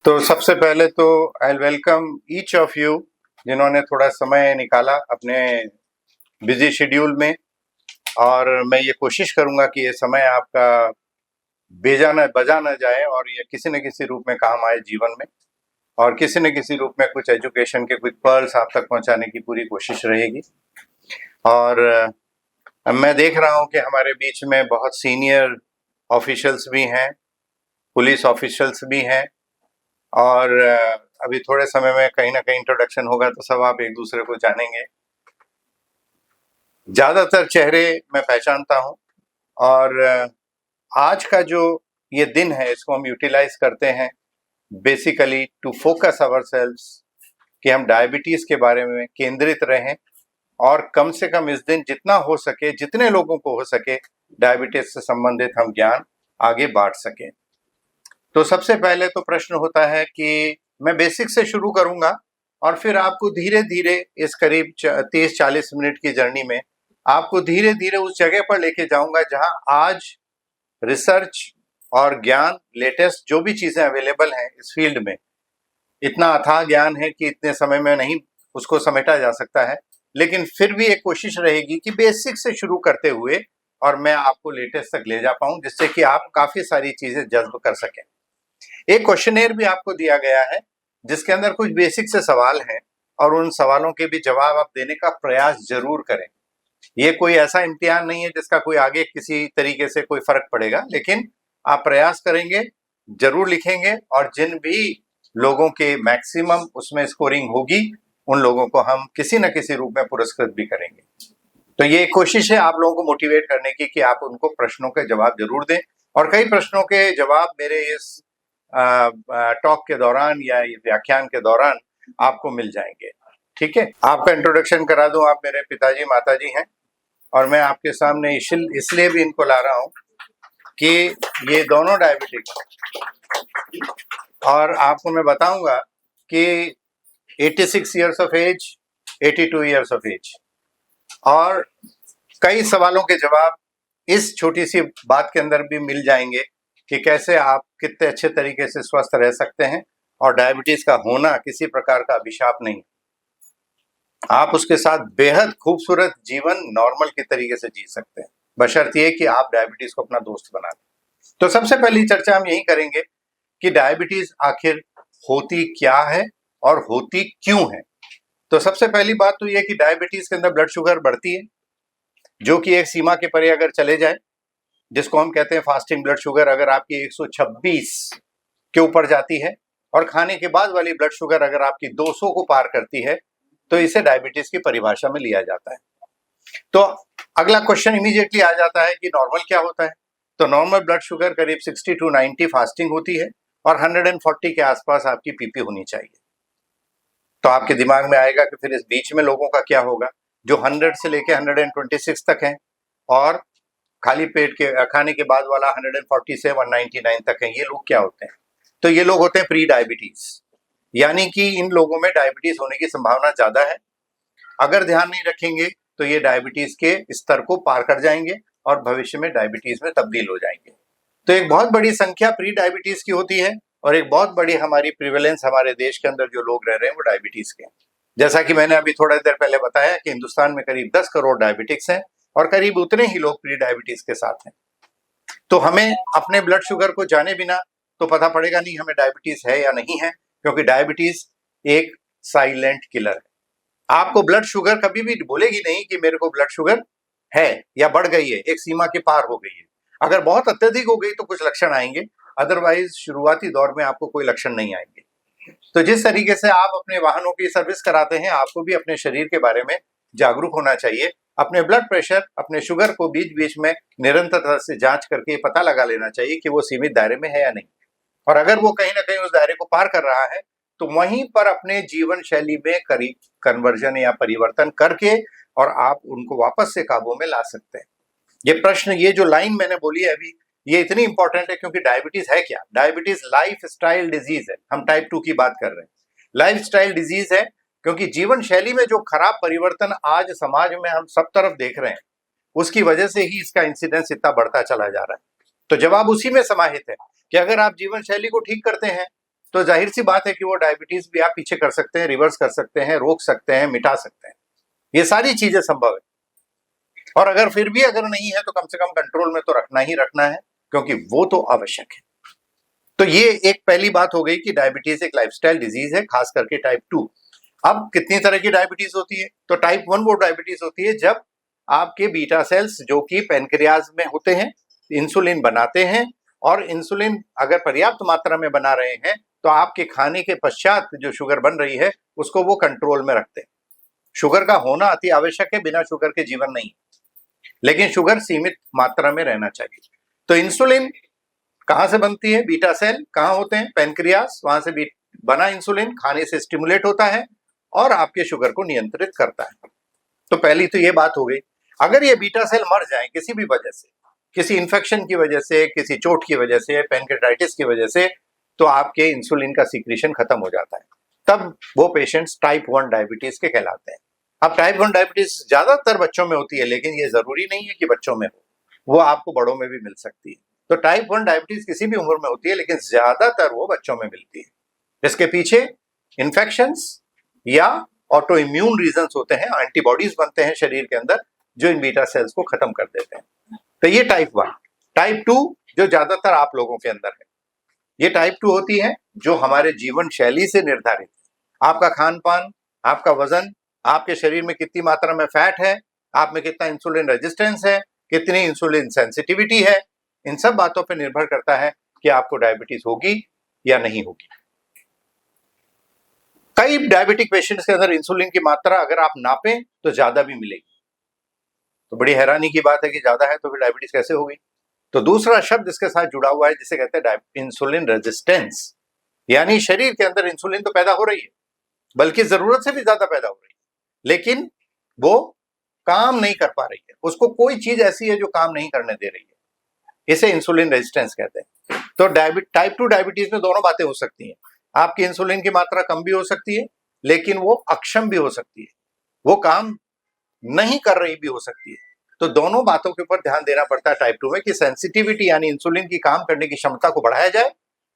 तो सबसे पहले तो I welcome each of you जिन्होंने थोड़ा समय निकाला अपने बिजी शेड्यूल में। और मैं ये कोशिश करूंगा कि ये समय आपका बजा न जाए और ये किसी न किसी रूप में काम आए जीवन में, और किसी न किसी रूप में कुछ एजुकेशन के कुछ पर्ल्स आप तक पहुंचाने की पूरी कोशिश रहेगी। और मैं देख रहा हूं कि हमारे बीच में बहुत सीनियर ऑफिशियल्स भी हैं, पुलिस ऑफिशियल्स भी हैं, और अभी थोड़े समय में कहीं ना कहीं इंट्रोडक्शन होगा तो सब आप एक दूसरे को जानेंगे। ज्यादातर चेहरे मैं पहचानता हूं, और आज का जो ये दिन है इसको हम यूटिलाइज करते हैं basically to focus our selves कि हम डायबिटीज के बारे में केंद्रित रहें, और कम से कम इस दिन जितना हो सके, जितने लोगों को हो सके, डायबिटीज से संबंधित हम ज्ञान आगे बांट सकें। तो सबसे पहले तो प्रश्न होता है कि मैं बेसिक से शुरू करूंगा और फिर आपको धीरे धीरे इस करीब 30-40 मिनट की जर्नी में आपको धीरे धीरे उस जगह पर लेके जाऊंगा जहां आज रिसर्च और ज्ञान, लेटेस्ट जो भी चीजें अवेलेबल हैं इस फील्ड में, इतना अथाह ज्ञान है कि इतने समय में नहीं उसको समेटा जा सकता है। लेकिन फिर भी एक कोशिश रहेगी कि बेसिक से शुरू करते हुए और मैं आपको लेटेस्ट तक ले जा पाऊं, जिससे कि आप काफी सारी चीजें जज्ब कर सकें। एक क्वेश्चनेयर भी आपको दिया गया है जिसके अंदर कुछ बेसिक से सवाल हैं, और उन सवालों के भी जवाब आप देने का प्रयास जरूर करें। ये कोई ऐसा इम्तिहान नहीं है जिसका कोई आगे किसी तरीके से कोई फर्क पड़ेगा, लेकिन आप प्रयास करेंगे, जरूर लिखेंगे, और जिन भी लोगों के मैक्सिमम उसमें स्कोरिंग होगी उन लोगों को हम किसी न किसी रूप में पुरस्कृत भी करेंगे। तो ये कोशिश है आप लोगों को मोटिवेट करने की कि आप उनको प्रश्नों के जवाब जरूर दें, और कई प्रश्नों के जवाब मेरे इस टॉक के दौरान या व्याख्यान के दौरान आपको मिल जाएंगे। ठीक है, आपका इंट्रोडक्शन करा दूं। आप मेरे पिताजी माताजी हैं, और मैं आपके सामने इसलिए भी इनको ला रहा हूं कि ये दोनों डायबिटिक हैं, और आपको मैं बताऊंगा कि 86 years of age, 82 years of age, और कई सवालों के जवाब इस छोटी सी बात के अंदर भी मिल जाएंगे कि कैसे आप कितने अच्छे तरीके से स्वस्थ रह सकते हैं, और डायबिटीज का होना किसी प्रकार का अभिशाप नहीं। आप उसके साथ बेहद खूबसूरत जीवन नॉर्मल के तरीके से जी सकते हैं, बशर्ते कि आप डायबिटीज को अपना दोस्त बना लें। तो सबसे पहली चर्चा हम यही करेंगे कि डायबिटीज आखिर होती क्या है और होती क्यों है। तो सबसे पहली बात तो यह कि डायबिटीज के अंदर ब्लड शुगर बढ़ती है, जो कि एक सीमा के परे अगर चले जाए, जिसको हम कहते हैं फास्टिंग ब्लड शुगर, अगर आपकी 126 के ऊपर जाती है, और खाने के बाद वाली ब्लड शुगर अगर आपकी 200 को पार करती है, तो इसे डायबिटीज की परिभाषा में लिया जाता है। तो अगला क्वेश्चन इमीडिएटली आ जाता है कि नॉर्मल क्या होता है। तो नॉर्मल ब्लड शुगर करीब 60 to 90 फास्टिंग होती है, और 140 के आसपास आपकी पीपी होनी चाहिए। तो आपके दिमाग में आएगा कि फिर इस बीच में लोगों का क्या होगा, जो 100 से लेके 126 तक है, और खाली पेट के खाने के बाद वाला 140 से 199 तक है। ये लोग क्या होते हैं? तो ये लोग होते हैं प्री डायबिटीज, यानी कि इन लोगों में डायबिटीज होने की संभावना ज्यादा है। अगर ध्यान नहीं रखेंगे तो ये डायबिटीज के स्तर को पार कर जाएंगे और भविष्य में डायबिटीज में तब्दील हो जाएंगे। तो एक बहुत बड़ी संख्या प्री डायबिटीज की होती है, और एक बहुत बड़ी हमारी प्रिवेलेंस हमारे देश के अंदर जो लोग रह रहे हैं वो डायबिटीज के हैं। जैसा कि मैंने अभी थोड़ा देर पहले बताया कि हिंदुस्तान में करीब 10 करोड़ डायबिटिक्स हैं, और करीब उतने ही लोग प्री डायबिटीज के साथ हैं। तो हमें अपने ब्लड शुगर को जाने बिना तो पता पड़ेगा नहीं हमें डायबिटीज है या नहीं है, क्योंकि डायबिटीज एक साइलेंट किलर है। आपको ब्लड शुगर कभी भी बोलेगी नहीं कि मेरे को ब्लड शुगर है या बढ़ गई है, एक सीमा के पार हो गई है। अगर बहुत अत्यधिक हो गई तो कुछ लक्षण आएंगे, अदरवाइज शुरुआती दौर में आपको कोई लक्षण नहीं आएंगे। तो जिस तरीके से आप अपने वाहनों की सर्विस कराते हैं, आपको भी अपने शरीर के बारे में जागरूक होना चाहिए। अपने ब्लड प्रेशर, अपने शुगर को बीच बीच में निरंतरता से जांच करके पता लगा लेना चाहिए कि वो सीमित दायरे में है या नहीं, और अगर वो कहीं ना कहीं उस दायरे को पार कर रहा है तो वहीं पर अपने जीवन शैली में करीब कन्वर्जन या परिवर्तन करके और आप उनको वापस से काबू में ला सकते हैं। ये प्रश्न, ये जो लाइन मैंने बोली है अभी, ये इतनी इंपॉर्टेंट है क्योंकि डायबिटीज है क्या? डायबिटीज लाइफ स्टाइल डिजीज है। हम टाइप 2 की बात कर रहे हैं। लाइफ स्टाइल डिजीज है क्योंकि जीवन शैली में जो खराब परिवर्तन आज समाज में हम सब तरफ देख रहे हैं, उसकी वजह से ही इसका इंसिडेंस इतना बढ़ता चला जा रहा है। तो जवाब उसी में समाहित है कि अगर आप जीवन शैली को ठीक करते हैं तो जाहिर सी बात है कि वो डायबिटीज भी आप पीछे कर सकते हैं, रिवर्स कर सकते हैं, रोक सकते हैं, मिटा सकते हैं। ये सारी चीजें संभव है। और अगर फिर भी अगर नहीं है तो कम से कम कंट्रोल में तो रखना ही रखना है, क्योंकि वो तो आवश्यक है। तो ये एक पहली बात हो गई कि डायबिटीज एक लाइफस्टाइल डिजीज है, खास करके टाइप 2। अब कितनी तरह की डायबिटीज होती है? तो टाइप 1 वो डायबिटीज होती है जब आपके बीटा सेल्स जो कि पैनक्रियाज में होते हैं इंसुलिन बनाते हैं, और इंसुलिन अगर पर्याप्त मात्रा में बना रहे हैं तो आपके खाने के पश्चात जो शुगर बन रही है उसको वो कंट्रोल में रखते हैं। शुगर का होना अति आवश्यक है, बिना शुगर के जीवन नहीं, लेकिन शुगर सीमित मात्रा में रहना चाहिए। तो इंसुलिन कहां से बनती है? बीटा सेल कहां होते हैं? पैनक्रियास, वहां से बना इंसुलिन खाने से स्टिमुलेट होता है और आपके शुगर को नियंत्रित करता है। तो पहली तो ये बात हो गई। अगर ये बीटा सेल मर जाए किसी भी वजह से, किसी इन्फेक्शन की वजह से, किसी चोट की वजह से, पैनक्रेटाइटिस की वजह से, तो आपके इंसुलिन का सीक्रेशन खत्म हो जाता है। तब वो पेशेंट्स टाइप 1 डायबिटीज के कहलाते हैं। अब टाइप 1 डायबिटीज ज्यादातर बच्चों में होती है, लेकिन ये जरूरी नहीं है कि बच्चों में हो, वो आपको बड़ों में भी मिल सकती है। तो टाइप 1 डायबिटीज किसी भी उम्र में होती है, लेकिन ज्यादातर वो बच्चों में मिलती है। इसके पीछे इन्फेक्शंस या ऑटो इम्यून रीजंस होते हैं, एंटीबॉडीज बनते हैं शरीर के अंदर जो इन बीटा सेल्स को खत्म कर देते हैं। तो ये टाइप 1। टाइप 2 जो ज्यादातर आप लोगों के अंदर है, ये टाइप 2 होती है जो हमारे जीवन शैली से निर्धारित है। आपका खान पान, आपका वजन, आपके शरीर में कितनी मात्रा में फैट है, आप में कितना इंसुलिन रेजिस्टेंस है, कितनी इंसुलिन सेंसिटिविटी है, इन सब बातों पर निर्भर करता है कि आपको डायबिटीज होगी या नहीं होगी। कई डायबिटिक पेशेंट्स के अंदर इंसुलिन की मात्रा अगर आप नापें तो ज्यादा भी मिलेगी। तो बड़ी हैरानी की बात है कि ज्यादा है तो फिर डायबिटीज कैसे होगी? तो दूसरा शब्द इसके साथ जुड़ा हुआ है जिसे कहते हैं इंसुलिन रेजिस्टेंस, यानी शरीर के अंदर इंसुलिन तो पैदा हो रही है, बल्कि जरूरत से भी ज्यादा पैदा हो रही है, लेकिन वो काम नहीं कर पा रही है। उसको कोई चीज ऐसी है जो काम नहीं करने दे रही है, इसे इंसुलिन रेजिस्टेंस कहते हैं। तो टाइप 2 डायबिटीज में दोनों बातें हो सकती हैं। आपकी इंसुलिन की मात्रा कम भी हो सकती है, लेकिन वो अक्षम भी हो सकती है, वो काम नहीं कर रही भी हो सकती है। तो दोनों बातों के ऊपर ध्यान देना पड़ता है टाइप 2 में कि सेंसिटिविटी यानी इंसुलिन की काम करने की क्षमता को बढ़ाया जाए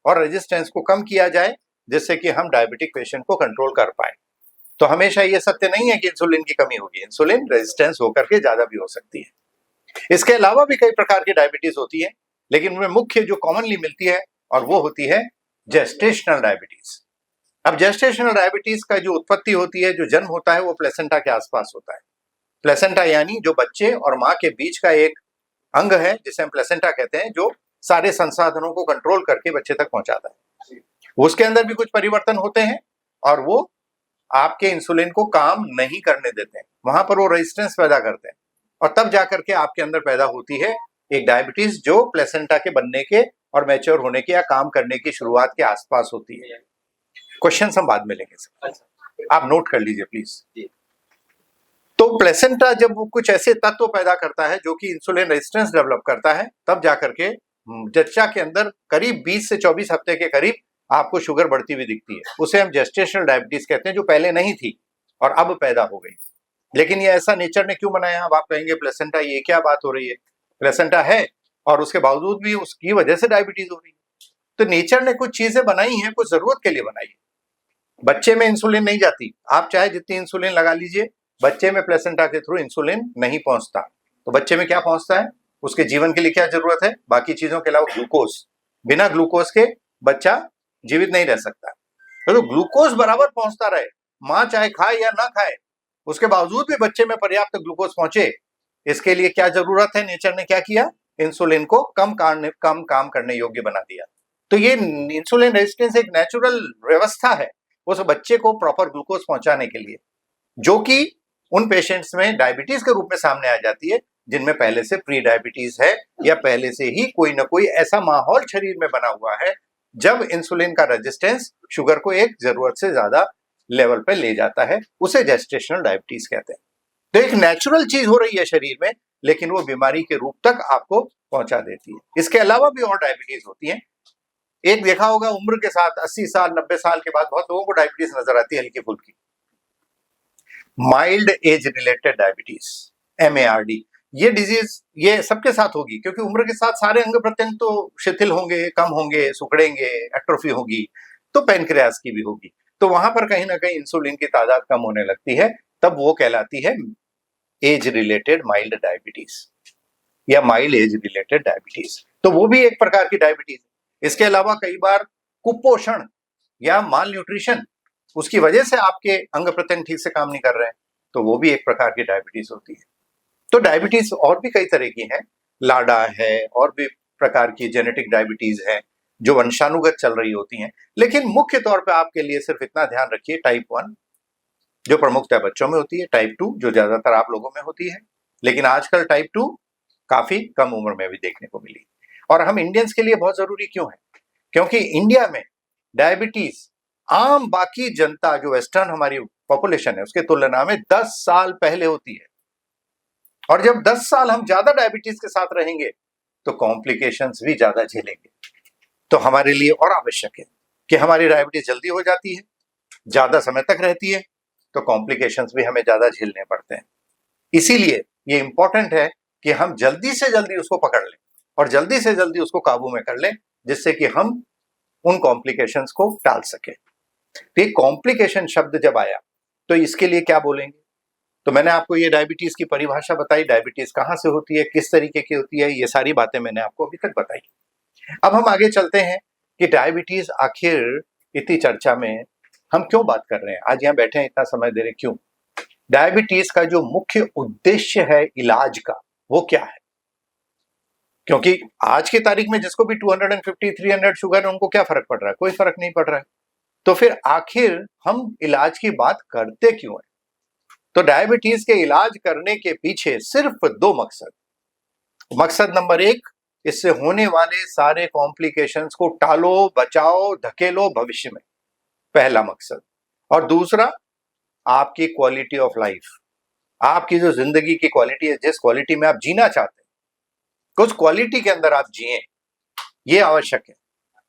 और रेजिस्टेंस को कम किया जाए, जिससे कि हम डायबिटिक पेशेंट को कंट्रोल कर पाए। तो हमेशा ये सत्य नहीं है कि इंसुलिन की कमी होगी, इंसुलिन रेजिस्टेंस होकर के ज्यादा भी हो सकती है। इसके अलावा भी कई प्रकार की डायबिटीज होती है, लेकिन उनमें मुख्य जो कॉमनली मिलती है और वो होती है जेस्टेशनल डायबिटीज। अब जेस्टेशनल डायबिटीज का जो उत्पत्ति होती है, जो जन्म होता है, वो प्लेसेंटा के आसपास होता है। प्लेसेंटा यानी जो बच्चे और माँ के बीच का एक अंग है जिसे हम प्लेसेंटा कहते हैं, जो सारे संसाधनों को कंट्रोल करके बच्चे तक पहुंचाता है। उसके अंदर भी कुछ परिवर्तन होते हैं और वो आपके इंसुलिन को काम नहीं करने देते हैं, वहां पर वो रेजिस्टेंस पैदा करते हैं, और तब जाकर के आपके अंदर पैदा होती है एक डायबिटीज जो प्लेसेंटा के बनने के और मैच्योर होने के या काम करने की शुरुआत के आसपास होती है। क्वेश्चन हम बाद में लेंगे, आप नोट कर लीजिए प्लीज। तो प्लेसेंटा जब वो कुछ ऐसे तत्व पैदा करता है जो कि इंसुलिन रेजिस्टेंस डेवलप करता है, तब जाकर के जच्चा के अंदर करीब 20 से 24 हफ्ते के करीब आपको शुगर बढ़ती हुई दिखती है। उसे हम जेस्टेशनल डायबिटीज कहते हैं, जो पहले नहीं थी और अब पैदा हो गई। लेकिन ये ऐसा नेचर ने क्यों बनाया? अब आप कहेंगे प्लेसेंटा, ये क्या बात हो रही है? प्लेसेंटा है और उसके बावजूद भी उसकी वजह से डायबिटीज हो रही है। तो नेचर ने कुछ चीजें बनाई हैं, कुछ जरूरत के लिए बनाई है। बच्चे में इंसुलिन नहीं जाती, आप चाहे जितनी इंसुलिन लगा लीजिए, बच्चे में प्लेसेंटा के थ्रू इंसुलिन नहीं पहुंचता। तो बच्चे में क्या पहुंचता है? उसके जीवन के लिए क्या जरूरत है? बाकी चीजों के अलावा ग्लूकोज। बिना ग्लूकोज के बच्चा जीवित नहीं रह सकता। तो ग्लूकोज बराबर पहुंचता रहे, माँ चाहे खाए या ना खाए, उसके बावजूद भी बच्चे में पर्याप्त ग्लूकोज पहुंचे, इसके लिए क्या जरूरत है? नेचर ने क्या किया? इंसुलिन को कम काम करने योग्य बना दिया। तो ये इंसुलिन रेजिस्टेंस एक नेचुरल व्यवस्था है उस बच्चे को प्रॉपर ग्लूकोज पहुंचाने के लिए, जो कि उन पेशेंट्स में डायबिटीज के रूप में सामने आ जाती है जिनमें पहले से प्री डायबिटीज है या पहले से ही कोई ना कोई ऐसा माहौल शरीर में बना हुआ है जब इंसुलिन का रेजिस्टेंस शुगर को एक जरूरत से ज्यादा लेवल पे ले जाता है, उसे जेस्टेशनल डायबिटीज कहते हैं। तो एक नेचुरल चीज हो रही है शरीर में, लेकिन वो बीमारी के रूप तक आपको पहुंचा देती है। इसके अलावा भी और डायबिटीज होती है। एक देखा होगा उम्र के साथ 80 साल 90 साल के बाद बहुत लोगों को डायबिटीज नजर आती है, हल्की फुल्की, mild age related diabetes, MARD। ये डिजीज ये सबके साथ होगी, क्योंकि उम्र के साथ सारे अंग प्रत्यंग तो शिथिल होंगे, कम होंगे, सुखड़ेंगे, एट्रोफी होगी। तो पैनक्रियास की भी होगी। तो वहां पर कहीं ना कहीं इंसुलिन की तादाद कम होने लगती है, तब वो कहलाती है एज रिलेटेड माइल्ड डायबिटीज या माइल्ड एज रिलेटेड डायबिटीज। तो वो भी एक प्रकार की डायबिटीज है। इसके अलावा कई बार कुपोषण या माल न्यूट्रिशन, उसकी वजह से आपके अंग प्रत्यंग ठीक से काम नहीं कर रहे हैं, तो वो भी एक प्रकार की डायबिटीज होती है। तो डायबिटीज और भी कई तरह की हैं, लाडा है, और भी प्रकार की जेनेटिक डायबिटीज है जो वंशानुगत चल रही होती हैं। लेकिन मुख्य तौर पे आपके लिए सिर्फ इतना ध्यान रखिए, टाइप 1 जो प्रमुखतः बच्चों में होती है, टाइप 2 जो ज्यादातर आप लोगों में होती है, लेकिन आजकल टाइप 2 काफी कम उम्र में भी देखने को मिली। और हम इंडियंस के लिए बहुत जरूरी क्यों है? क्योंकि इंडिया में डायबिटीज आम बाकी जनता जो वेस्टर्न हमारी पॉपुलेशन है उसके तुलना में 10 साल पहले होती है। और जब 10 साल हम ज्यादा डायबिटीज के साथ रहेंगे तो कॉम्प्लिकेशंस भी ज्यादा झेलेंगे। तो हमारे लिए और आवश्यक है कि हमारी डायबिटीज जल्दी हो जाती है, ज्यादा समय तक रहती है, तो कॉम्प्लिकेशंस भी हमें ज्यादा झेलने पड़ते हैं। इसीलिए ये इंपॉर्टेंट है कि हम जल्दी से जल्दी उसको पकड़ लें और जल्दी से जल्दी उसको काबू में कर लें, जिससे कि हम उन कॉम्प्लिकेशंस को टाल सके। तो ये कॉम्प्लिकेशन शब्द जब आया तो इसके लिए क्या बोलेंगे? तो मैंने आपको ये डायबिटीज की परिभाषा बताई, डायबिटीज कहाँ से होती है, किस तरीके की होती है, ये सारी बातें मैंने आपको अभी तक बताई। अब हम आगे चलते हैं कि डायबिटीज आखिर इतनी चर्चा में हम क्यों बात कर रहे हैं, आज यहाँ बैठे हैं इतना समय दे रहे हैं, क्यों? डायबिटीज का जो मुख्य उद्देश्य है इलाज का, वो क्या है? क्योंकि आज की तारीख में जिसको भी 250, 300 शुगर है, उनको क्या फर्क पड़ रहा है? कोई फर्क नहीं पड़ रहा है। तो फिर आखिर हम इलाज की बात करते क्यों है? तो डायबिटीज के इलाज करने के पीछे सिर्फ 2 मकसद। मकसद नंबर 1, इससे होने वाले सारे कॉम्प्लिकेशंस को टालो, बचाओ, धकेलो भविष्य में, पहला मकसद। और दूसरा, आपकी क्वालिटी ऑफ लाइफ, आपकी जो जिंदगी की क्वालिटी है, जिस क्वालिटी में आप जीना चाहते हैं, उस क्वालिटी के अंदर आप जिए, ये आवश्यक है।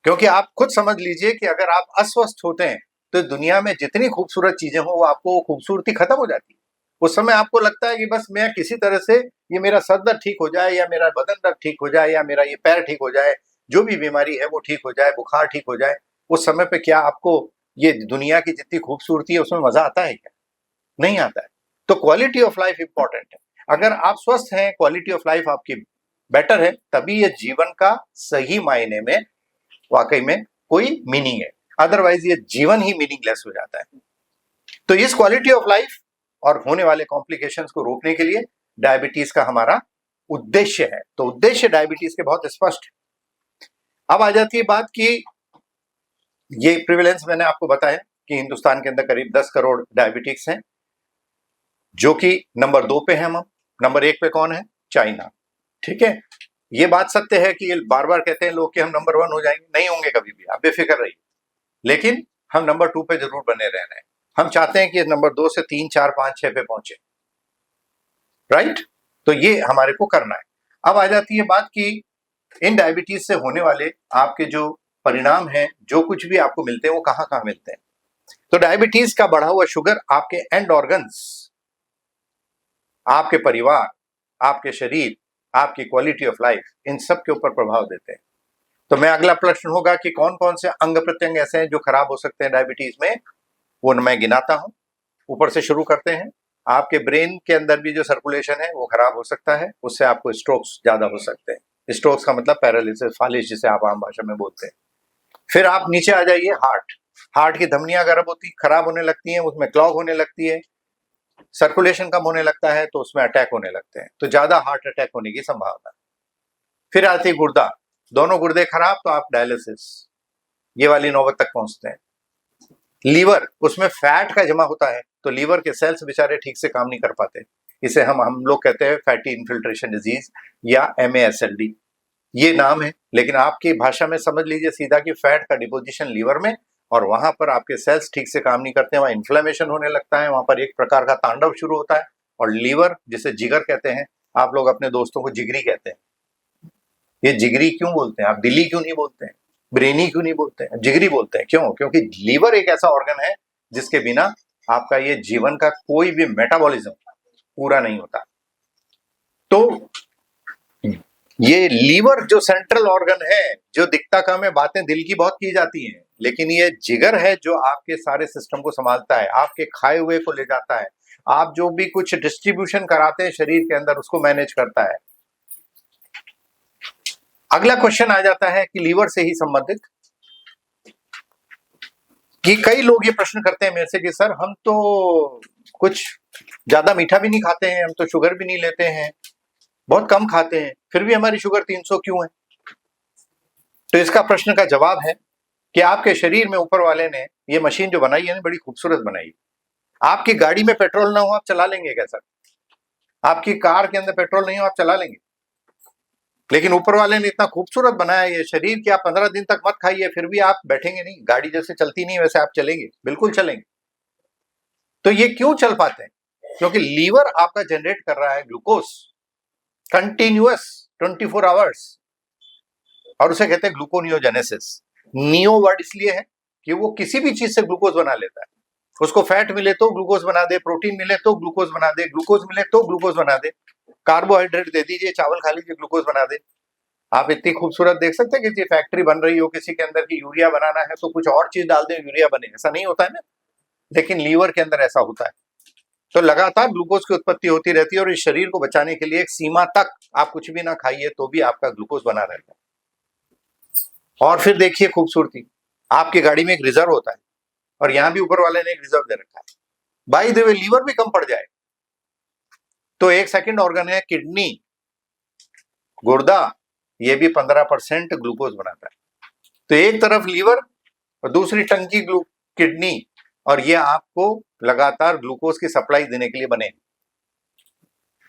क्योंकि आप खुद समझ लीजिए कि अगर आप अस्वस्थ होते हैं तो दुनिया में जितनी खूबसूरत चीजें हो, वो आपको खूबसूरती खत्म हो जाती है। उस समय आपको लगता है कि बस मैं किसी तरह से, ये मेरा सर दर्द ठीक हो जाए, या मेरा बदन दर्द ठीक हो जाए, या मेरा ये पैर ठीक हो जाए, जो भी बीमारी है वो ठीक हो जाए, बुखार ठीक हो जाए। उस समय पे क्या आपको ये दुनिया की जितनी खूबसूरती है उसमें मजा आता है क्या? नहीं आता है। तो क्वालिटी ऑफ लाइफ इंपॉर्टेंट है। अगर आप स्वस्थ हैं, क्वालिटी ऑफ लाइफ आपकी बेटर है, तभी ये जीवन का सही मायने में वाकई में कोई मीनिंग है। अदरवाइज ये जीवन ही मीनिंगलेस हो जाता है। तो इस क्वालिटी ऑफ लाइफ और होने वाले कॉम्प्लिकेशंस को रोकने के लिए डायबिटीज का हमारा उद्देश्य है। तो उद्देश्य डायबिटीज के बहुत स्पष्ट है। अब आ जाती है बात की, ये प्रिवेलेंस मैंने आपको बताया कि हिंदुस्तान के अंदर करीब 10 करोड़ डायबिटिक्स हैं, जो कि नंबर 2 पे है हम। नंबर 1 पे कौन है? चाइना। ठीक है, ये बात सत्य है कि ये बार बार कहते हैं लोग कि हम नंबर 1 हो जाएंगे, नहीं होंगे कभी भी, आप बेफिक्र रहिए। लेकिन हम नंबर 2 पे जरूर बने रह रहे हैं। हम चाहते हैं कि नंबर 2 से 3, 4, 5, 6 पे पहुंचे, राइट? तो ये हमारे को करना है। अब आ जाती है बात की इन डायबिटीज से होने वाले आपके जो परिणाम हैं, जो कुछ भी आपको मिलते हैं, वो कहाँ कहाँ मिलते हैं। तो डायबिटीज का बढ़ा हुआ शुगर आपके एंड ऑर्गन्स, आपके परिवार, आपके शरीर, आपकी क्वालिटी ऑफ लाइफ, इन सब के ऊपर प्रभाव देते हैं। तो मैं अगला प्रश्न होगा कि कौन कौन से अंग प्रत्यंग ऐसे हैं जो खराब हो सकते हैं डायबिटीज में, वो मैं गिनाता हूं। ऊपर से शुरू करते हैं। आपके ब्रेन के अंदर भी जो सर्कुलेशन है वो खराब हो सकता है, उससे आपको स्ट्रोक्स ज्यादा हो सकते हैं। स्ट्रोक्स का मतलब पैरालिसिस, फालिश, जिसे आप आम भाषा में बोलते हैं। फिर आप नीचे आ जाइए, हार्ट की धमनियां खराब होने लगती हैं, उसमें क्लॉग होने लगती है, सर्कुलेशन कम होने लगता है, तो उसमें अटैक होने लगते हैं, तो ज्यादा हार्ट अटैक होने की संभावना। फिर आती है गुर्दा, दोनों गुर्दे खराब तो आप डायलिसिस, ये वाली नौबत तक पहुंचते हैं। लीवर, उसमें फैट का जमा होता है, तो लीवर के सेल्स बेचारे ठीक से काम नहीं कर पाते, इसे हम लोग कहते हैं फैटी इन्फिल्ट्रेशन डिजीज या MASLD, ये नाम है। लेकिन आपकी भाषा में समझ लीजिए सीधा कि फैट का डिपोजिशन लीवर में, और वहां पर आपके सेल्स ठीक से काम नहीं करते हैं, वहां इन्फ्लेमेशन होने लगता है, वहां पर एक प्रकार का तांडव शुरू होता है। और लीवर, जिसे जिगर कहते हैं, आप लोग अपने दोस्तों को जिगरी कहते हैं। ये जिगरी क्यों बोलते हैं? आप दिल्ली क्यों नहीं बोलते हैं? ब्रेनी क्यों नहीं बोलते हैं? जिगरी बोलते हैं। क्यों? क्योंकि लीवर एक ऐसा ऑर्गन है जिसके बिना आपका ये जीवन का कोई भी मेटाबॉलिज्म पूरा नहीं होता। तो ये लीवर जो सेंट्रल ऑर्गन है, जो दिखता कम है, बातें दिल की बहुत की जाती हैं, लेकिन ये जिगर है जो आपके सारे सिस्टम को संभालता है, आपके खाए हुए को ले जाता है, आप जो भी कुछ डिस्ट्रीब्यूशन कराते हैं शरीर के अंदर उसको मैनेज करता है। अगला क्वेश्चन आ जाता है कि लीवर से ही संबंधित, कि कई लोग ये प्रश्न करते हैं मेरे से कि सर हम तो कुछ ज्यादा मीठा भी नहीं खाते हैं, हम तो शुगर भी नहीं लेते हैं, बहुत कम खाते हैं, फिर भी हमारी शुगर 300 क्यों है? तो इसका प्रश्न का जवाब है कि आपके शरीर में ऊपर वाले ने ये मशीन जो बनाई है ना, बड़ी खूबसूरत बनाई है। आपकी गाड़ी में पेट्रोल ना हो आप चला लेंगे कैसा? आपकी कार के अंदर पेट्रोल नहीं हो आप चला लेंगे? लेकिन ऊपर वाले ने इतना खूबसूरत बनाया ये शरीर कि आप 15 दिन तक मत खाइए फिर भी आप बैठेंगे नहीं, गाड़ी जैसे चलती नहीं वैसे आप चलेंगे, बिल्कुल चलेंगे। तो ये क्यों चल पाते हैं? क्योंकि लीवर आपका जनरेट कर रहा है ग्लूकोज कंटिन्यूअस 24 आवर्स, और उसे कहते हैं ग्लूकोनियोजेनेसिस। नियो वर्ड इसलिए है कि वो किसी भी चीज से ग्लूकोज बना लेता है। उसको फैट मिले तो ग्लूकोज बना दे, प्रोटीन मिले तो ग्लूकोज बना दे, ग्लूकोज मिले तो ग्लूकोज बना दे, कार्बोहाइड्रेट दे दीजिए, चावल खा लीजिए, ग्लूकोज बना दे। आप इतनी खूबसूरत देख सकते हैं कि फैक्ट्री बन रही हो किसी के अंदर की यूरिया बनाना है तो कुछ और चीज डाल दें यूरिया बने, ऐसा नहीं होता है ना। लेकिन लीवर के अंदर ऐसा होता है। तो लगातार ग्लूकोज की उत्पत्ति होती रहती है और इस शरीर को बचाने के लिए एक सीमा तक आप कुछ भी ना खाइए तो भी आपका ग्लूकोज बना रहता है। और फिर देखिए खूबसूरती, आपकी गाड़ी में एक रिजर्व होता है और यहां भी ऊपर वाले ने एक रिजर्व दे रखा है। बाय द वे लीवर भी कम पड़ जाए तो एक सेकंड ऑर्गन है किडनी, गुर्दा, ये भी 15% ग्लूकोज बनाता है। तो एक तरफ लीवर और दूसरी टंकी किडनी, और ये आपको लगातार ग्लूकोज की सप्लाई देने के लिए बने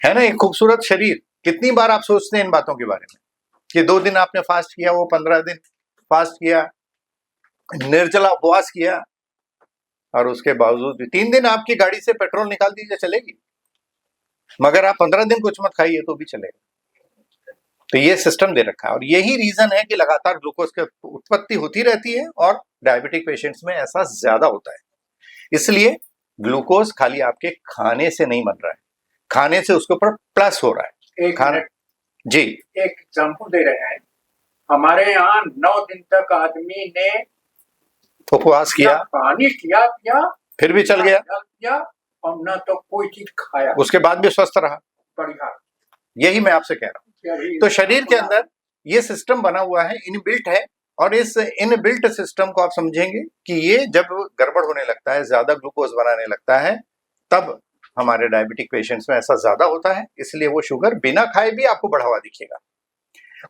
है ना। एक खूबसूरत शरीर। कितनी बार आप सोचते हैं इन बातों के बारे में कि 2 दिन आपने फास्ट किया, वो 15 दिन फास्ट किया, निर्जला उपवास किया, और उसके बावजूद भी 3 दिन आपकी गाड़ी से पेट्रोल निकाल दीजिए चलेगी, मगर आप 15 दिन कुछ मत खाइए तो भी चलेगा। तो ये सिस्टम दे रखा है और यही रीजन है कि लगातार ग्लूकोज की उत्पत्ति होती रहती है और डायबिटिक पेशेंट्स में ऐसा ज्यादा होता है। इसलिए ग्लूकोज खाली आपके खाने से नहीं बन रहा है, खाने से उसके ऊपर प्लस हो रहा है। खाना जी, एक एग्जाम्पल दे रहे हैं। हमारे यहाँ 9 दिन तक आदमी ने उपवास किया, पानी पिया, फिर भी चल गया और न तो कोई चीज खाया, उसके बाद भी स्वस्थ रहा। बढ़िया, यही मैं आपसे कह रहा हूँ। तो शरीर के अंदर ये सिस्टम बना हुआ है, इनबिल्ट है, और इस इनबिल्ट सिस्टम को आप समझेंगे कि ये जब गड़बड़ होने लगता है, ज्यादा ग्लूकोज बनाने लगता है, तब हमारे डायबिटिक पेशेंट्स में ऐसा ज्यादा होता है। इसलिए वो शुगर बिना खाए भी आपको बढ़ा हुआ दिखेगा,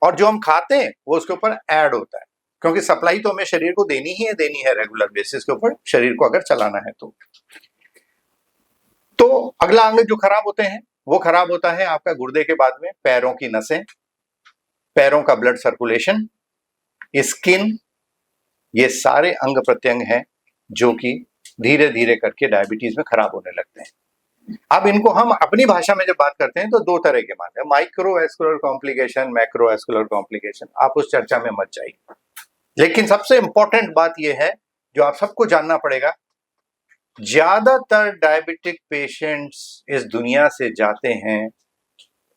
और जो हम खाते हैं वो उसके ऊपर ऐड होता है, क्योंकि सप्लाई तो हमें शरीर को देनी है रेगुलर बेसिस के ऊपर, शरीर को अगर चलाना है तो अगला अंग जो खराब होते हैं वो खराब होता है आपका गुर्दे के बाद में पैरों की नसें, पैरों का ब्लड सर्कुलेशन, स्किन, ये सारे अंग प्रत्यंग हैं जो कि धीरे धीरे करके डायबिटीज में खराब होने लगते हैं। अब इनको हम अपनी भाषा में जब बात करते हैं तो 2 तरह के मानते हैं, माइक्रोवैस्कुलर कॉम्प्लिकेशन, मैक्रोवैस्कुलर कॉम्प्लिकेशन। आप उस चर्चा में मत जाइए, लेकिन सबसे इंपॉर्टेंट बात यह है जो आप सबको जानना पड़ेगा, ज्यादातर डायबिटिक पेशेंट्स इस दुनिया से जाते हैं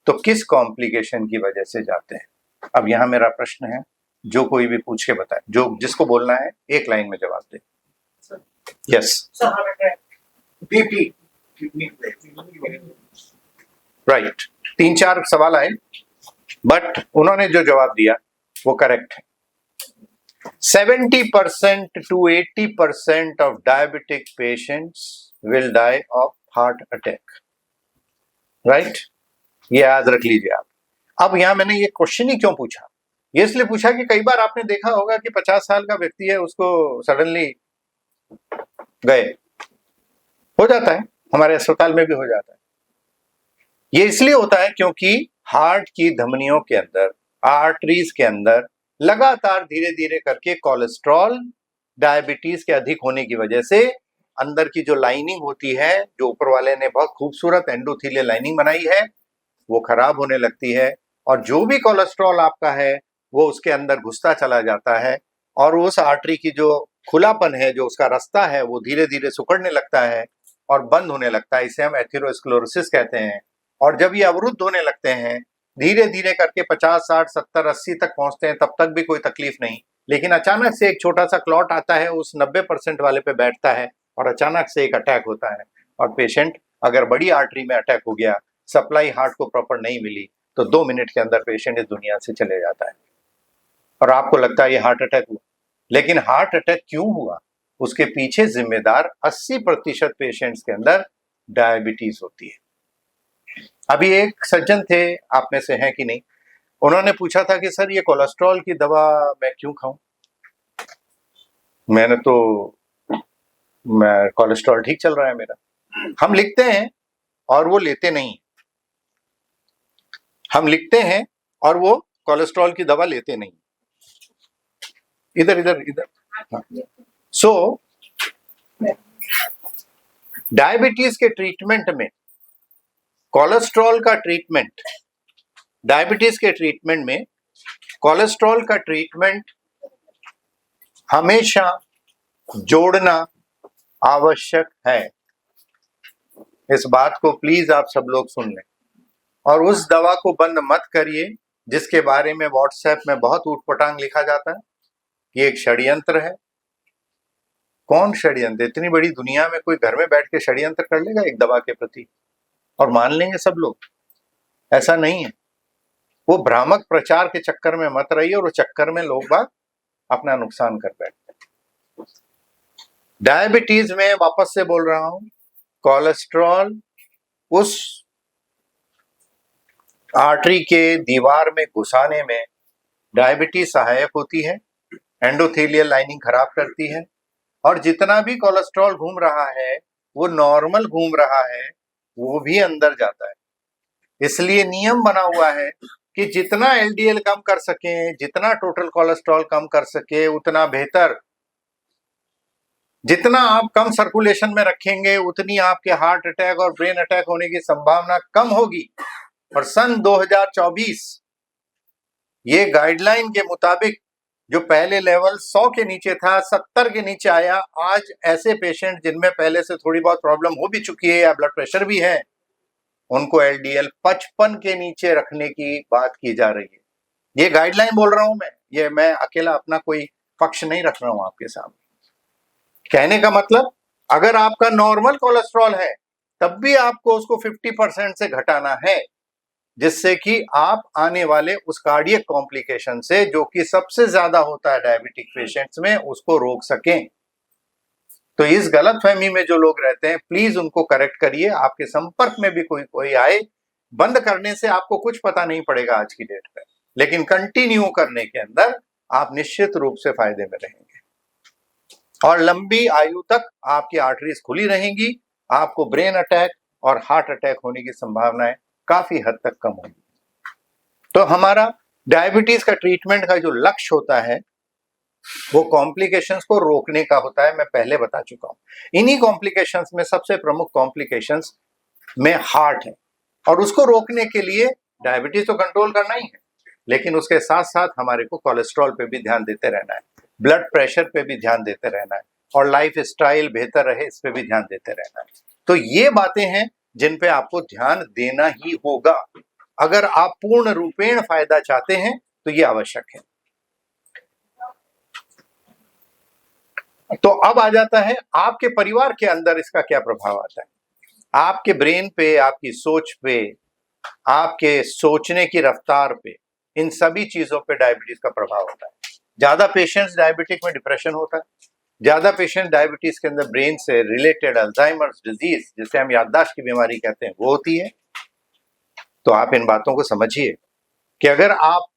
तो किस कॉम्प्लिकेशन की वजह से जाते हैं? अब यहां मेरा प्रश्न है, जो कोई भी पूछ के बताए, जो जिसको बोलना है एक लाइन में जवाब दे। Yes, BP, right. 3-4 सवाल आए, बट उन्होंने जो जवाब दिया वो करेक्ट है। 70% to 80% of diabetic patients will die of heart attack, right? ये याद रख लीजिए आप। अब यहां मैंने ये क्वेश्चन ही क्यों पूछा, ये इसलिए पूछा कि कई बार आपने देखा होगा कि 50 साल का व्यक्ति है, उसको सडनली गए हो जाता है, हमारे अस्पताल में भी हो जाता है। ये इसलिए होता है क्योंकि हार्ट की धमनियों के अंदर, आर्टरीज के अंदर लगातार धीरे धीरे करके कोलेस्ट्रॉल, डायबिटीज के अधिक होने की वजह से अंदर की जो लाइनिंग होती है, जो ऊपर वाले ने बहुत खूबसूरत एंडोथेलियल लाइनिंग बनाई है, वो खराब होने लगती है, और जो भी कोलेस्ट्रॉल आपका है वो उसके अंदर घुसता चला जाता है, और उस आर्टरी की जो खुलापन है, जो उसका रास्ता है, वो धीरे धीरे सिकुड़ने लगता है और बंद होने लगता है। इसे हम एथेरोस्क्लेरोसिस कहते हैं। और जब ये अवरुद्ध होने लगते हैं, धीरे धीरे करके 50, 60, 70, 80 तक पहुंचते हैं, तब तक भी कोई तकलीफ नहीं, लेकिन अचानक से एक छोटा सा क्लॉट आता है, उस 90% वाले पे बैठता है और अचानक से एक अटैक होता है और पेशेंट, अगर बड़ी आर्टरी में अटैक हो गया, सप्लाई हार्ट को प्रॉपर नहीं मिली, तो 2 मिनट के अंदर पेशेंट इस दुनिया से चले जाता है और आपको लगता है ये हार्ट अटैक हुआ। लेकिन हार्ट अटैक क्यों हुआ, उसके पीछे जिम्मेदार 80% पेशेंट्स के अंदर डायबिटीज होती है। अभी एक सज्जन थे, आप में से हैं कि नहीं, उन्होंने पूछा था कि सर ये कोलेस्ट्रॉल की दवा मैं क्यों खाऊं, मैंने तो मैं कोलेस्ट्रॉल ठीक चल रहा है मेरा। हम लिखते हैं और वो लेते नहीं, हम लिखते हैं और वो कोलेस्ट्रॉल की दवा लेते नहीं। इधर इधर इधर। सो डायबिटीज के ट्रीटमेंट में कोलेस्ट्रॉल का ट्रीटमेंट, डायबिटीज के ट्रीटमेंट में कोलेस्ट्रॉल का ट्रीटमेंट हमेशा जोड़ना आवश्यक है। इस बात को प्लीज आप सब लोग सुन लें और उस दवा को बंद मत करिए जिसके बारे में व्हाट्सएप में बहुत ऊटपटांग लिखा जाता है। ये एक षड्यंत्र है। कौन षड्यंत्र? इतनी बड़ी दुनिया में कोई घर में बैठ के षड्यंत्र कर लेगा एक दवा के प्रति और मान लेंगे सब लोग? ऐसा नहीं है। वो भ्रामक प्रचार के चक्कर में मत रहिए और उस चक्कर में लोग बाग अपना नुकसान कर बैठते हैं। डायबिटीज में वापस से बोल रहा हूं, कोलेस्ट्रॉल उस आर्टरी के दीवार में घुसाने में डायबिटीज सहायक होती है, एंडोथेलियल लाइनिंग खराब करती है और जितना भी कोलेस्ट्रॉल घूम रहा है वो नॉर्मल घूम रहा है, वो भी अंदर जाता है। इसलिए नियम बना हुआ है कि जितना एलडीएल कम कर सके, जितना टोटल कोलेस्ट्रॉल कम कर सके उतना बेहतर। जितना आप कम सर्कुलेशन में रखेंगे उतनी आपके हार्ट अटैक और ब्रेन अटैक होने की संभावना कम होगी। और सन 2024 ये गाइडलाइन के मुताबिक जो पहले लेवल 100 के नीचे था 70 के नीचे आया। आज ऐसे पेशेंट जिनमें पहले से थोड़ी बहुत प्रॉब्लम हो भी चुकी है या ब्लड प्रेशर भी है, उनको एलडीएल 55 के नीचे रखने की बात की जा रही है। ये गाइडलाइन बोल रहा हूं मैं अकेला अपना कोई पक्ष नहीं रख रहा हूं आपके सामने। कहने का मतलब, अगर आपका नॉर्मल कोलेस्ट्रॉल है तब भी आपको उसको 50% से घटाना है, जिससे कि आप आने वाले उस कार्डियक कॉम्प्लिकेशन से, जो कि सबसे ज्यादा होता है डायबिटिक पेशेंट्स में, उसको रोक सकें। तो इस गलतफहमी में जो लोग रहते हैं प्लीज उनको करेक्ट करिए। आपके संपर्क में भी कोई आए, बंद करने से आपको कुछ पता नहीं पड़ेगा आज की डेट में, लेकिन कंटिन्यू करने के अंदर आप निश्चित रूप से फायदे में रहेंगे और लंबी आयु तक आपकी आर्टरीज खुली रहेंगी। आपको ब्रेन अटैक और हार्ट अटैक होने की संभावनाएं काफी हद तक कम होगी। तो हमारा डायबिटीज का ट्रीटमेंट का जो लक्ष्य होता है वो कॉम्प्लिकेशंस को रोकने का होता है। मैं पहले बता चुका हूं। इन्हीं कॉम्प्लिकेशंस में सबसे प्रमुख कॉम्प्लिकेशंस में हार्ट है और उसको रोकने के लिए डायबिटीज तो कंट्रोल करना ही है, लेकिन उसके साथ साथ हमारे को कोलेस्ट्रॉल पे भी ध्यान देते रहना है, ब्लड प्रेशर पे भी ध्यान देते रहना है और लाइफ स्टाइल बेहतर रहे इस पे भी ध्यान देते रहना है। तो ये बातें हैं जिन पे आपको ध्यान देना ही होगा अगर आप पूर्ण रूपेण फायदा चाहते हैं, तो ये आवश्यक है। तो अब आ जाता है आपके परिवार के अंदर इसका क्या प्रभाव आता है। आपके ब्रेन पे, आपकी सोच पे, आपके सोचने की रफ्तार पे, इन सभी चीजों पे डायबिटीज का प्रभाव होता है। ज्यादा पेशेंट्स डायबिटिक में डिप्रेशन होता है, ज्यादा पेशेंट डायबिटीज के अंदर ब्रेन से रिलेटेड अल्जाइमर्स डिजीज, जिसे हम याददाश्त की बीमारी कहते हैं, वो होती है। तो आप इन बातों को समझिए कि अगर आप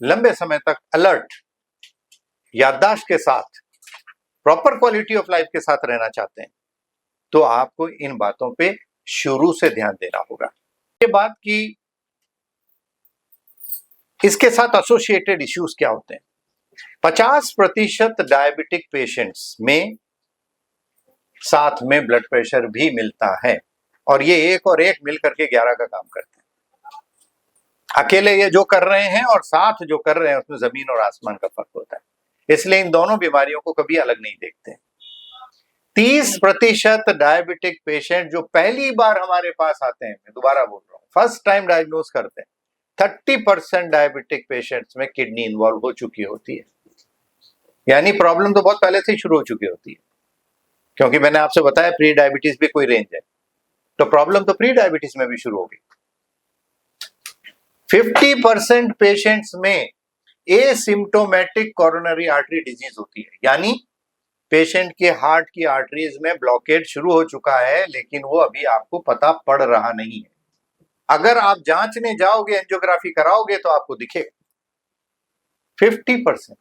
लंबे समय तक अलर्ट, याददाश्त के साथ, प्रॉपर क्वालिटी ऑफ लाइफ के साथ रहना चाहते हैं, तो आपको इन बातों पे शुरू से ध्यान देना होगा। ये बात कि इसके साथ एसोसिएटेड इश्यूज क्या होते हैं। 50% डायबिटिक पेशेंट्स में साथ में ब्लड प्रेशर भी मिलता है और ये एक और एक मिलकर के 11 का काम करते हैं। अकेले ये जो कर रहे हैं और साथ जो कर रहे हैं उसमें जमीन और आसमान का फर्क होता है। इसलिए इन दोनों बीमारियों को कभी अलग नहीं देखते। 30% डायबिटिक पेशेंट जो पहली बार हमारे पास आते हैं, मैं दोबारा बोल रहा हूं, फर्स्ट टाइम डायग्नोज करते हैं, 30% डायबिटिक पेशेंट्स में किडनी इन्वॉल्व हो चुकी होती है। यानी प्रॉब्लम तो बहुत पहले से ही शुरू हो चुकी होती है, क्योंकि मैंने आपसे बताया प्री डायबिटीज भी कोई रेंज है, तो प्रॉब्लम तो प्री डायबिटीज में भी शुरू हो गई। 50% पेशेंट्स में एसिम्प्टोमेटिक कोरोनरी आर्टरी डिजीज होती है, यानी पेशेंट के हार्ट की आर्टरीज में ब्लॉकेज शुरू हो चुका है, लेकिन वो अभी आपको पता पड़ रहा नहीं है। अगर आप जांचने जाओगे, एंजियोग्राफी कराओगे तो आपको दिखेगा। 50%,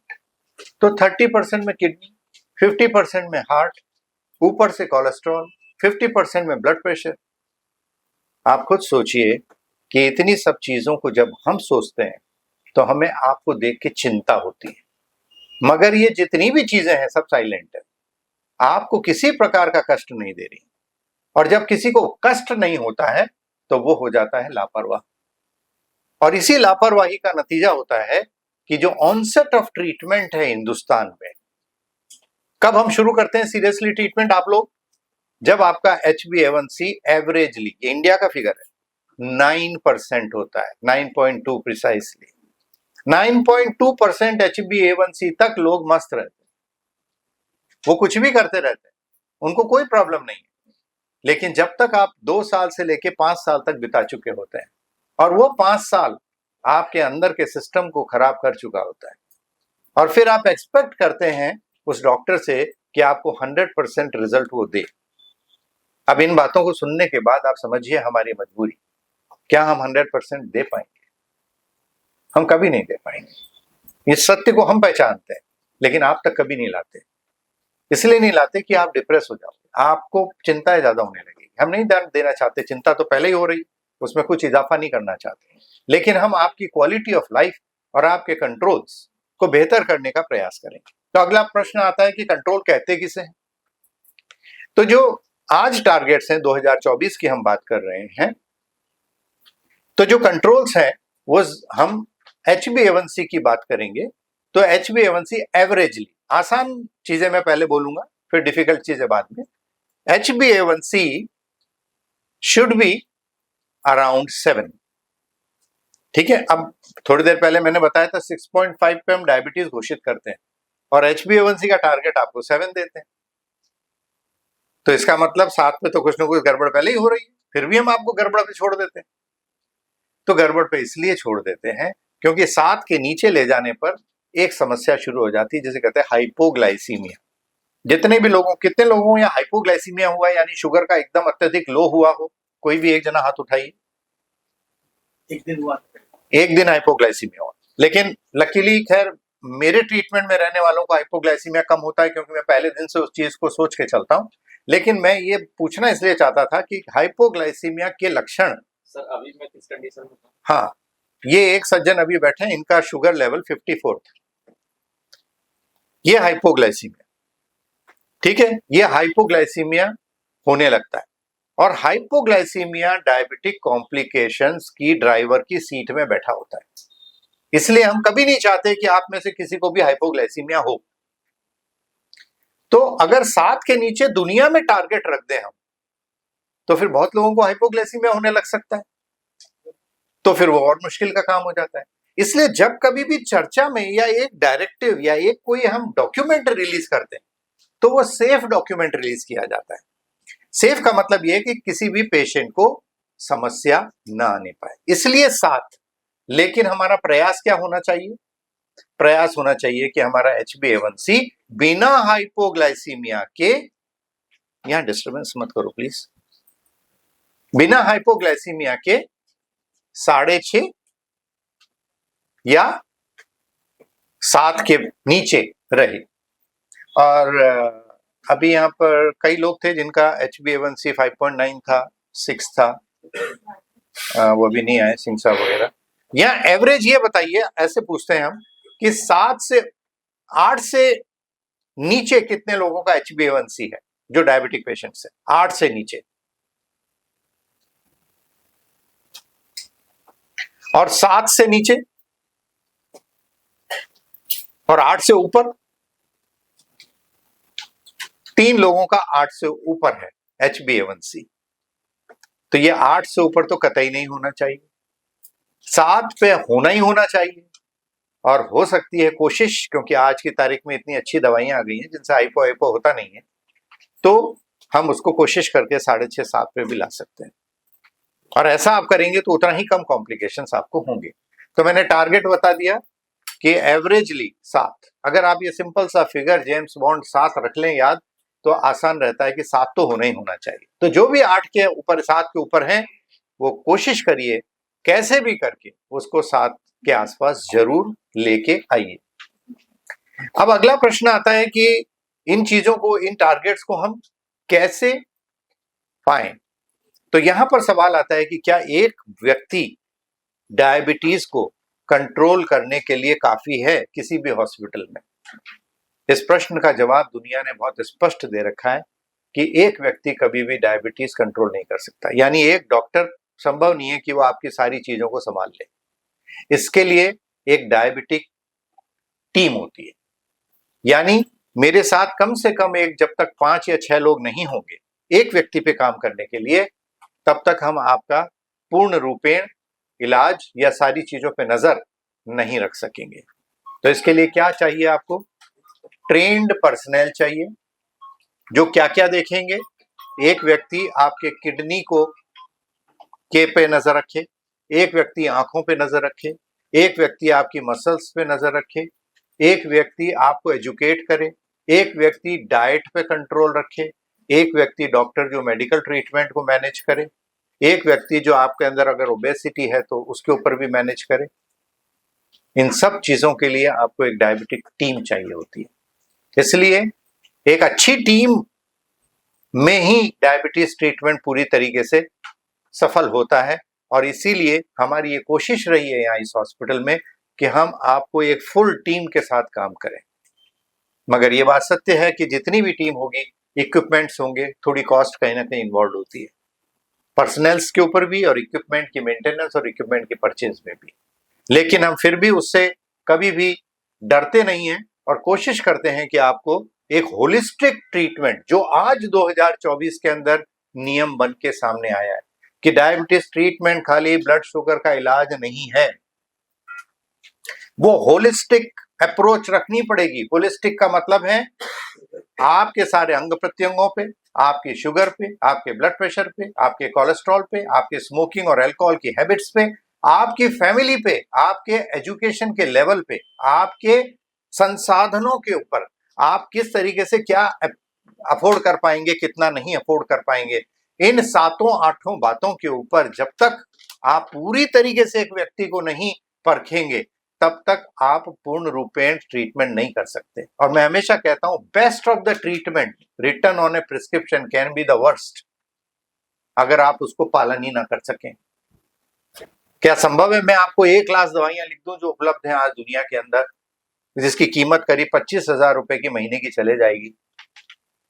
तो 30% में किडनी, 50% में हार्ट, ऊपर से कोलेस्ट्रॉल, 50% में ब्लड प्रेशर। आप खुद सोचिए कि इतनी सब चीजों को जब हम सोचते हैं तो हमें आपको देख के चिंता होती है, मगर ये जितनी भी चीजें हैं सब साइलेंट है, आपको किसी प्रकार का कष्ट नहीं दे रही। और जब किसी को कष्ट नहीं होता है तो वो हो जाता है लापरवाह, और इसी लापरवाही का नतीजा होता है कि जो ऑनसेट ऑफ ट्रीटमेंट है हिंदुस्तान में, कब हम शुरू करते हैं सीरियसली ट्रीटमेंट आप लोग? जब आपका HbA1c एवरेजली, इंडिया का फिगर है, 9% होता है, 9.2 प्रिसाइसली। 9.2% HbA1c तक लोग मस्त रहते हैं, वो कुछ भी करते रहते हैं, उनको कोई प्रॉब्लम नहीं है। लेकिन जब तक आप 2 साल से लेके 5 साल तक बिता चुके होते हैं, और वो 5 साल आपके अंदर के सिस्टम को खराब कर चुका होता है, और फिर आप एक्सपेक्ट करते हैं उस डॉक्टर से कि आपको 100% रिजल्ट वो दे। अब इन बातों को सुनने के बाद आप समझिए हमारी मजबूरी, क्या हम 100% दे पाएंगे? हम कभी नहीं दे पाएंगे। इस सत्य को हम पहचानते हैं, लेकिन आप तक कभी नहीं लाते। इसलिए नहीं लाते कि आप डिप्रेस हो जाओगे, आपको चिंताएं ज्यादा होने लगेगी। हम नहीं ध्यान देना चाहते, चिंता तो पहले ही हो रही, उसमें कुछ इजाफा नहीं करना चाहते, लेकिन हम आपकी क्वालिटी ऑफ लाइफ और आपके कंट्रोल्स को बेहतर करने का प्रयास करेंगे। तो अगला प्रश्न आता है कि कंट्रोल कहते किसे हैं? तो जो आज टारगेट्स हैं 2024 की हम बात कर रहे हैं, तो जो कंट्रोल्स हैं वो हम HbA1c की बात करेंगे। तो HbA1c एवरेजली, आसान चीजें मैं पहले बोलूंगा, फिर डिफिकल्ट चीजें बाद में। HbA1c should be around 7। ठीक है, अब थोड़ी देर पहले मैंने बताया था 6.5 पे हम डायबिटीज घोषित करते हैं, और HbA1c का टारगेट आपको 7 देते हैं। तो इसका मतलब 7 पे तो कुछ ना कुछ गड़बड़ पहले ही हो रही है, फिर भी हम आपको गड़बड़ पे छोड़ देते हैं। तो गड़बड़ पे इसलिए छोड़ देते हैं क्योंकि 7 के नीचे ले जाने पर एक समस्या शुरू हो जाती है, जिसे कहते हैं हाइपोग्लाइसीमिया। जितने भी लोगों, कितने लोगों को यहाँ हाइपोग्लाइसीमिया हुआ है, यानी शुगर का एकदम अत्यधिक लो हुआ हो? कोई भी एक जना हाथ उठाइए। एक दिन हुआ, एक दिन हाइपोग्लाइसीमिया हुआ। लेकिन लकीली खैर मेरे ट्रीटमेंट में रहने वालों को हाइपोग्लाइसीमिया कम होता है, क्योंकि मैं पहले दिन से उस चीज को सोच के चलता हूँ। लेकिन मैं ये पूछना इसलिए चाहता था कि हाइपोग्लाइसीमिया के लक्षण। सर अभी मैं किस कंडीशन में हूँ? हाँ, ये एक सज्जन अभी बैठे हैं, इनका शुगर लेवल 54, ये हाइपोग्लाइसीमिया। ठीक है, ये हाइपोग्लाइसीमिया होने लगता है, और हाइपोग्लाइसीमिया डायबिटिक कॉम्प्लिकेशंस की ड्राइवर की सीट में बैठा होता है। इसलिए हम कभी नहीं चाहते कि आप में से किसी को भी हाइपोग्लाइसीमिया हो। तो अगर 7 के नीचे दुनिया में टारगेट रख दें हम, तो फिर बहुत लोगों को हाइपोग्लाइसीमिया होने लग सकता है, तो फिर वो और मुश्किल का काम हो जाता है। इसलिए जब कभी भी चर्चा में या एक डायरेक्टिव या एक कोई हम डॉक्यूमेंट रिलीज करते हैं, तो वो सेफ डॉक्यूमेंट रिलीज किया जाता है। सेफ का मतलब यह कि किसी भी पेशेंट को समस्या ना आने पाए, इसलिए 7। लेकिन हमारा प्रयास क्या होना चाहिए? प्रयास होना चाहिए कि हमारा HbA1c बिना हाइपोग्लाइसीमिया के, यहां डिस्टर्बेंस मत करो प्लीज, बिना हाइपोग्लाइसीमिया के 6.5 या 7 के नीचे रहे। और अभी यहाँ पर कई लोग थे जिनका HbA1c 5.9 था, 6 था, वो भी नहीं आए, सिंह साहब वगैरह। यहाँ एवरेज ये बताइए, ऐसे पूछते हैं हम कि 7 से 8 से नीचे कितने लोगों का HbA1c है जो डायबिटिक पेशेंट्स है? 8 से नीचे। और 7 से नीचे और 8 से ऊपर? 3 लोगों का 8 से ऊपर है HbA1c। तो ये 8 से ऊपर तो कतई नहीं होना चाहिए, 7 पे होना ही होना चाहिए। और हो सकती है कोशिश, क्योंकि आज की तारीख में इतनी अच्छी दवाइयां आ गई हैं जिनसे हाइपो होता नहीं है, तो हम उसको कोशिश करके 6.5-7 पे भी ला सकते हैं। और ऐसा आप करेंगे तो उतना ही कम कॉम्प्लिकेशंस आपको होंगे। तो मैंने टारगेट बता दिया कि एवरेजली 7। अगर आप ये सिंपल सा फिगर जेम्स बॉन्ड 7 रख लें याद, तो आसान रहता है कि 7 तो होना ही होना चाहिए। तो जो भी 8 के ऊपर 7 के ऊपर हैं वो कोशिश करिए कैसे भी करके उसको 7 के आसपास जरूर लेके आइए। अब अगला प्रश्न आता है कि इन चीजों को, इन टारगेट्स को हम कैसे पाएं। तो यहां पर सवाल आता है कि क्या एक व्यक्ति डायबिटीज को कंट्रोल करने के लिए काफी है किसी भी हॉस्पिटल में? इस प्रश्न का जवाब दुनिया ने बहुत स्पष्ट दे रखा है कि एक व्यक्ति कभी भी डायबिटीज कंट्रोल नहीं कर सकता। यानी एक डॉक्टर संभव नहीं है कि वो आपकी सारी चीजों को संभाल ले। इसके लिए एक डायबिटिक टीम होती है। यानी मेरे साथ कम से कम एक, जब तक 5 या 6 लोग नहीं होंगे एक व्यक्ति पे काम करने के लिए, तब तक हम आपका पूर्ण रूपेण इलाज या सारी चीजों पे नजर नहीं रख सकेंगे। तो इसके लिए क्या चाहिए आपको? ट्रेन्ड पर्सनल चाहिए जो क्या क्या देखेंगे। एक व्यक्ति आपके किडनी को के पे नजर रखे, एक व्यक्ति आंखों पे नजर रखे, एक व्यक्ति आपकी मसल्स पे नजर रखे, एक व्यक्ति आपको एजुकेट करे, एक व्यक्ति डाइट पे कंट्रोल रखे, एक व्यक्ति डॉक्टर जो मेडिकल ट्रीटमेंट को मैनेज करे, एक व्यक्ति जो आपके अंदर अगर ओबेसिटी है तो उसके ऊपर भी मैनेज करे। इन सब चीजों के लिए आपको एक डायबिटिक टीम चाहिए होती है। इसलिए एक अच्छी टीम में ही डायबिटीज ट्रीटमेंट पूरी तरीके से सफल होता है। और इसीलिए हमारी ये कोशिश रही है यहाँ इस हॉस्पिटल में कि हम आपको एक फुल टीम के साथ काम करें। मगर ये बात सत्य है कि जितनी भी टीम होगी, इक्विपमेंट्स होंगे, थोड़ी कॉस्ट कहीं ना कहीं इन्वॉल्व होती है, पर्सनल्स के ऊपर भी और इक्विपमेंट की मेंटेनेंस और इक्विपमेंट की परचेज में भी। लेकिन हम फिर भी उससे कभी भी डरते नहीं हैं और कोशिश करते हैं कि आपको एक होलिस्टिक ट्रीटमेंट, जो आज 2024 के अंदर नियम बन के सामने आया है कि डायबिटीज ट्रीटमेंट खाली ब्लड शुगर का इलाज नहीं है, वो होलिस्टिक अप्रोच रखनी पड़ेगी। होलिस्टिक का मतलब है आपके सारे अंग प्रत्यंगों पे, आपकी शुगर पे, आपके ब्लड प्रेशर पे, आपके कोलेस्ट्रॉल पे, आपके स्मोकिंग और अल्कोहल की हैबिट्स पे, आपकी फैमिली पे, आपके एजुकेशन के लेवल पे, आपके संसाधनों के ऊपर, आप किस तरीके से क्या अफोर्ड कर पाएंगे, कितना नहीं अफोर्ड कर पाएंगे, इन 7-8 बातों के ऊपर जब तक आप पूरी तरीके से एक व्यक्ति को नहीं परखेंगे, तब तक आप पूर्ण रूपेण ट्रीटमेंट नहीं कर सकते। और मैं हमेशा कहता हूं, best of the treatment written on a prescription can be the worst, अगर आप उसको पालन ही ना कर सकें। क्या संभव है मैं आपको 1 लाख दवाइयां लिख दूं जो उपलब्ध हैं आज दुनिया के अंदर, जिसकी कीमत करीब 25,000 रुपए की महीने की चले जाएगी?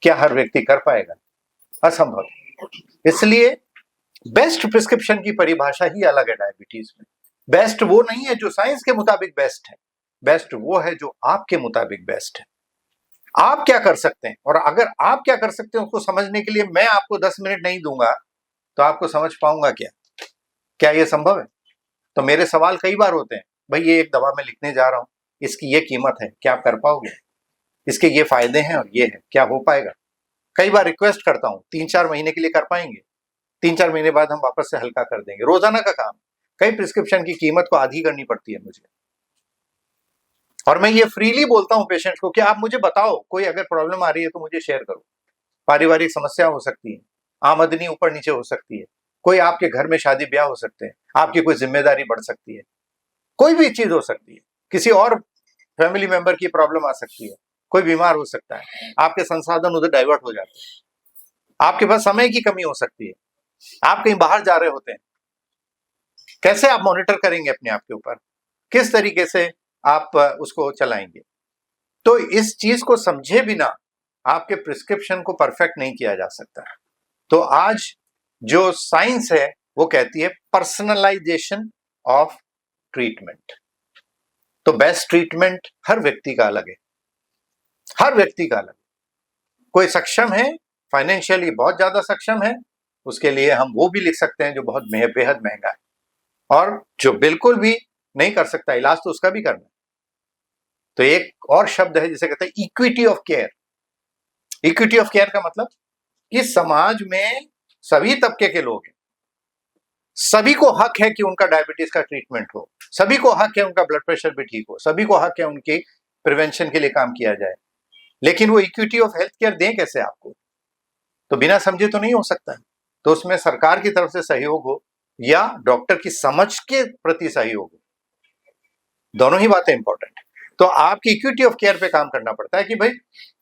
क्या हर व्यक्ति कर पाएगा? असंभव। इसलिए बेस्ट प्रिस्क्रिप्शन की परिभाषा ही अलग है डायबिटीज में। बेस्ट वो नहीं है जो साइंस के मुताबिक बेस्ट है, बेस्ट वो है जो आपके मुताबिक बेस्ट है। आप क्या कर सकते हैं, और अगर आप क्या कर सकते हैं उसको समझने के लिए मैं आपको 10 मिनट नहीं दूंगा तो आपको समझ पाऊंगा क्या? क्या ये संभव है? तो मेरे सवाल कई बार होते हैं, भाई ये एक दवा मैं लिखने जा रहा हूं, इसकी ये कीमत है, क्या आप कर पाओगे? इसके ये फायदे हैं और ये है, क्या हो पाएगा? कई बार रिक्वेस्ट करता हूं, 3-4 महीने के लिए कर पाएंगे? 3-4 महीने बाद हम वापस से हल्का कर देंगे। रोजाना का काम। कई प्रिस्क्रिप्शन की कीमत को आधी करनी पड़ती है मुझे, और मैं ये फ्रीली बोलता हूं पेशेंट्स को कि आप मुझे बताओ, कोई अगर प्रॉब्लम आ रही है तो मुझे शेयर करो। पारिवारिक समस्या हो सकती है, आमदनी ऊपर नीचे हो सकती है, कोई आपके घर में शादी ब्याह हो सकते हैं, आपकी कोई जिम्मेदारी बढ़ सकती है, कोई भी चीज हो सकती है, किसी और फैमिली मेंबर की प्रॉब्लम आ सकती है, कोई बीमार हो सकता है, आपके संसाधन उधर डाइवर्ट हो जाते हैं, आपके पास समय की कमी हो सकती है, आप कहीं बाहर जा रहे होते हैं, कैसे आप मॉनिटर करेंगे अपने आप के ऊपर, किस तरीके से आप उसको चलाएंगे? तो इस चीज को समझे बिना आपके प्रिस्क्रिप्शन को परफेक्ट नहीं किया जा सकता। तो आज जो साइंस है वो कहती है पर्सनलाइजेशन ऑफ ट्रीटमेंट। तो बेस्ट ट्रीटमेंट हर व्यक्ति का अलग है, हर व्यक्ति का अलग। कोई सक्षम है, फाइनेंशियली बहुत ज्यादा सक्षम है, उसके लिए हम वो भी लिख सकते हैं जो बहुत बेहद महंगा है, और जो बिल्कुल भी नहीं कर सकता इलाज तो उसका भी करना है। तो एक और शब्द है जिसे कहते हैं equity of care. Equity of care का मतलब कि समाज में सभी तबके के लोग हैं, सभी को हक है कि उनका डायबिटीज का ट्रीटमेंट हो, सभी को हक है उनका ब्लड प्रेशर भी ठीक हो, सभी को हक है उनकी प्रिवेंशन के लिए काम किया जाए। लेकिन वो इक्विटी ऑफ हेल्थ केयर दें कैसे आपको? तो बिना समझे तो नहीं हो सकता है। तो उसमें सरकार की तरफ से सहयोग हो या डॉक्टर की समझ के प्रति सहयोग हो, दोनों ही बातें इंपॉर्टेंट है। तो आपकी इक्विटी ऑफ केयर पे काम करना पड़ता है कि भाई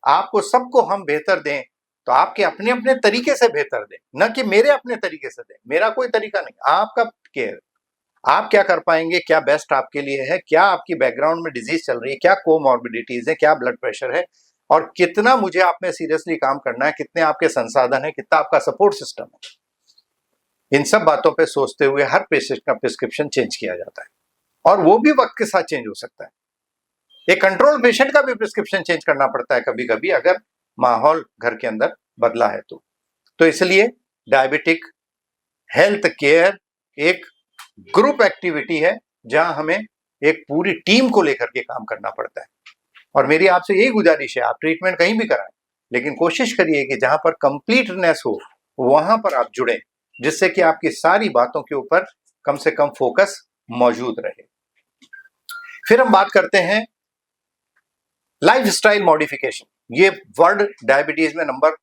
आपको सबको हम बेहतर दें, तो आपके अपने अपने तरीके से बेहतर दें, न कि मेरे अपने तरीके से दें। मेरा कोई तरीका नहीं, आपका केयर, आप क्या कर पाएंगे, क्या बेस्ट आपके लिए है, क्या आपकी बैकग्राउंड में डिजीज चल रही है, क्या कोमॉर्बिडिटीज है, क्या ब्लड प्रेशर है, और कितना मुझे आप में सीरियसली काम करना है, कितने आपके संसाधन है, कितना आपका सपोर्ट सिस्टम है। इन सब बातों पे सोचते हुए हर पेशेंट का प्रिस्क्रिप्शन चेंज किया जाता है, और वो भी वक्त के साथ चेंज हो सकता है। एक कंट्रोल पेशेंट का भी प्रिस्क्रिप्शन चेंज करना पड़ता है कभी कभी, अगर माहौल घर के अंदर बदला है तो इसलिए डायबिटिक हेल्थ केयर एक ग्रुप एक्टिविटी है जहां हमें एक पूरी टीम को लेकर के काम करना पड़ता है। और मेरी आपसे यही गुजारिश है, आप ट्रीटमेंट कहीं भी कराएं, लेकिन कोशिश करिए कि जहां पर कंप्लीटनेस हो वहां पर आप जुड़ें, जिससे कि आपकी सारी बातों के ऊपर कम से कम फोकस मौजूद रहे। फिर हम बात करते हैं लाइफस्टाइल मॉडिफिकेशन। ये वर्ड डायबिटीज में नंबर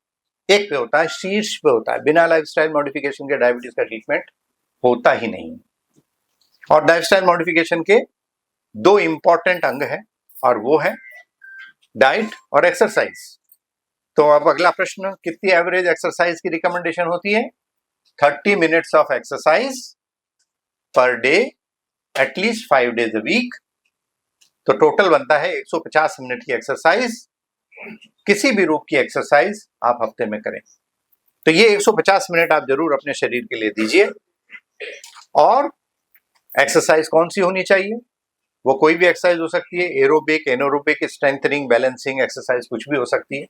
1 पे होता है, शीर्ष पे होता है। बिना लाइफस्टाइल मॉडिफिकेशन के डायबिटीज का ट्रीटमेंट होता ही नहीं। और लाइफस्टाइल मॉडिफिकेशन के 2 इंपॉर्टेंट अंग हैं, और वो है डाइट और एक्सरसाइज। तो अब अगला प्रश्न, कितनी एवरेज एक्सरसाइज की रिकमेंडेशन होती है? 30 minutes of exercise per day, at least 5 days a week. तो टोटल बनता है 150 मिनट की एक्सरसाइज। किसी भी रूप की एक्सरसाइज आप हफ्ते में करें, तो ये 150 मिनट आप जरूर अपने शरीर के लिए दीजिए। और एक्सरसाइज कौन सी होनी चाहिए? वो कोई भी एक्सरसाइज हो सकती है, aerobic, anaerobic, strengthening, balancing exercise कुछ भी हो सकती है।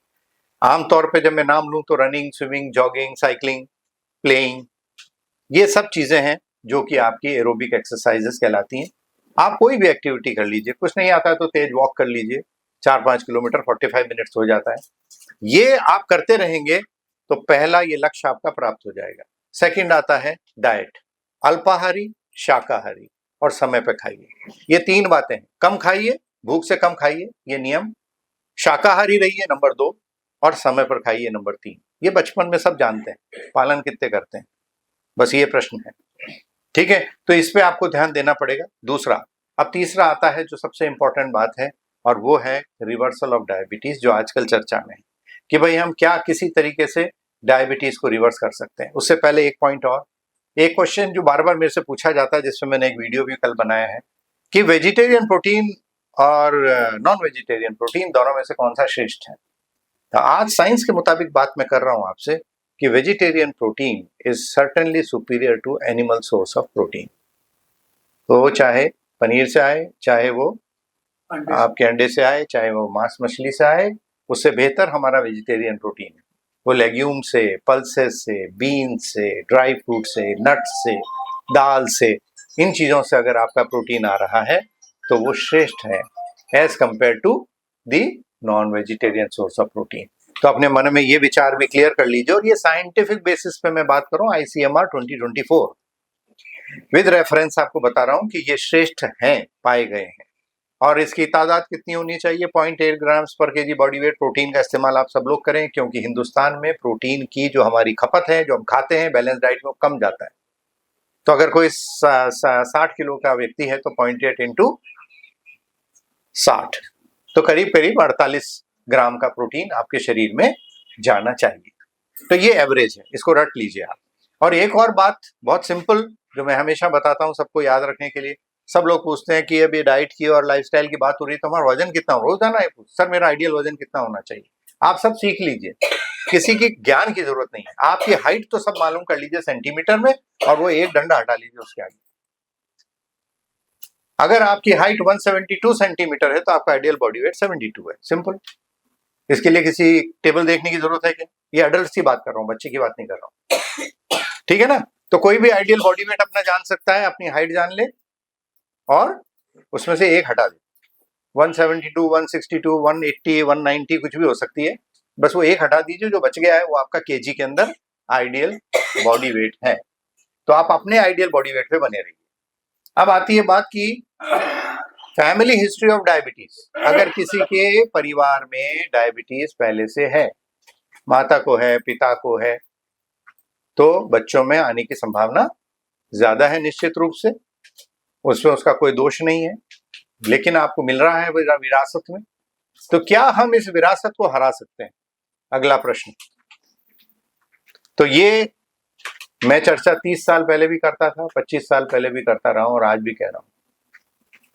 आमतौर पे जब मैं नाम लूं तो running, swimming, jogging, cycling, playing, ये सब चीजें हैं जो कि आपकी एरोबिक एक्सरसाइजेस कहलाती हैं। आप कोई भी एक्टिविटी कर लीजिए, कुछ नहीं आता है तो तेज वॉक कर लीजिए, 4-5 किलोमीटर 45 मिनट्स हो जाता है। ये आप करते रहेंगे तो पहला ये लक्ष्य आपका प्राप्त हो जाएगा। सेकंड आता है डाइट, अल्पाहारी, शाकाहारी और समय पे खाइए। ये 3 बातें हैं। कम खाइए, भूख से कम खाइए, ये नियम। शाकाहारी रहिए नंबर 2, और समय पर खाइए नंबर 3। ये बचपन में सब जानते हैं, पालन कितने करते हैं, बस ये प्रश्न है। ठीक है, तो इस पे आपको ध्यान देना पड़ेगा। दूसरा, अब तीसरा आता है जो सबसे इंपॉर्टेंट बात है, और वो है रिवर्सल ऑफ डायबिटीज, जो आजकल चर्चा में है कि भाई हम क्या किसी तरीके से डायबिटीज को रिवर्स कर सकते हैं। उससे पहले एक पॉइंट और, एक क्वेश्चन जो बार बार मेरे से पूछा जाता है, जिसमें मैंने एक वीडियो भी कल बनाया है, कि वेजिटेरियन प्रोटीन और नॉन वेजिटेरियन प्रोटीन दोनों में से कौन सा श्रेष्ठ है। तो आज साइंस के मुताबिक बात मैं कर रहा हूं आपसे कि vegetarian protein is certainly superior to animal source of protein. तो चाहे पनीर से आए, चाहे वो आपके अंडे से आए, चाहे वो मांस मछली से आए, उससे बेहतर हमारा वेजिटेरियन प्रोटीन है। वो लेग्यूम से, पल्सेस से, बीन्स से, ड्राई फ्रूट से, नट्स से, दाल से, इन चीज़ों से अगर आपका प्रोटीन आ रहा है तो वो श्रेष्ठ है as compare to the non vegetarian source of protein. तो अपने मन में ये विचार भी क्लियर कर लीजिए। और ये साइंटिफिक बेसिस पे मैं बात कर रहा हूँ, ICMR 2024 विद रेफरेंस आपको बता रहा हूँ कि ये श्रेष्ठ हैं, पाए गए हैं। और इसकी तादाद कितनी होनी चाहिए? 0.8 ग्राम्स पर केजी बॉडी वेट प्रोटीन का इस्तेमाल आप सब लोग करें, क्योंकि हिंदुस्तान में प्रोटीन की जो हमारी खपत है, जो हम खाते हैं बैलेंस डाइट में, वो कम जाता है। तो अगर कोई 60 किलो का व्यक्ति है तो 0.8 इंटू 60, तो करीब करीब 48 ग्राम का प्रोटीन आपके शरीर में जाना चाहिए। तो ये एवरेज है, इसको रट लीजिए आप। और एक और बात बहुत सिंपल जो मैं हमेशा बताता हूँ सबको याद रखने के लिए, सब लोग पूछते हैं कि अभी डाइट की और लाइफस्टाइल की बात हो रही है तो हमारा वजन कितना हो, रोजाना है सर मेरा आइडियल वजन कितना होना चाहिए। आप सब सीख लीजिए, किसी की ज्ञान की जरूरत नहीं है। आपकी हाइट तो सब मालूम कर लीजिए सेंटीमीटर में, और वो एक डंडा हटा लीजिए उसके आगे। अगर आपकी हाइट 172 सेंटीमीटर है तो आपका आइडियल बॉडी वेट 72 है। सिंपल, इसके लिए किसी टेबल देखने की जरूरत है क्या? ये अडल्ट की बात कर रहा हूँ, बच्चे की बात नहीं कर रहा हूँ। ठीक है ना? तो कोई भी आइडियल बॉडी वेट अपना जान सकता है, अपनी हाइट जान ले और उसमें से एक हटा दे। 172, 162, 180, 190 कुछ भी हो सकती है, बस वो एक हटा दीजिए, जो बच गया है वो आपका केजी के अंदर आइडियल बॉडी वेट है। तो आप अपने आइडियल बॉडी वेट पे बने रहिए। अब आती है बात की फैमिली हिस्ट्री ऑफ डायबिटीज। अगर किसी के परिवार में डायबिटीज पहले से है, माता को है, पिता को है, तो बच्चों में आने की संभावना ज्यादा है निश्चित रूप से, उसमें उसका कोई दोष नहीं है, लेकिन आपको मिल रहा है विरासत में। तो क्या हम इस विरासत को हरा सकते हैं? अगला प्रश्न। तो ये मैं चर्चा 30 साल पहले भी करता था, 25 साल पहले भी करता रहा हूं और आज भी कह रहा हूं।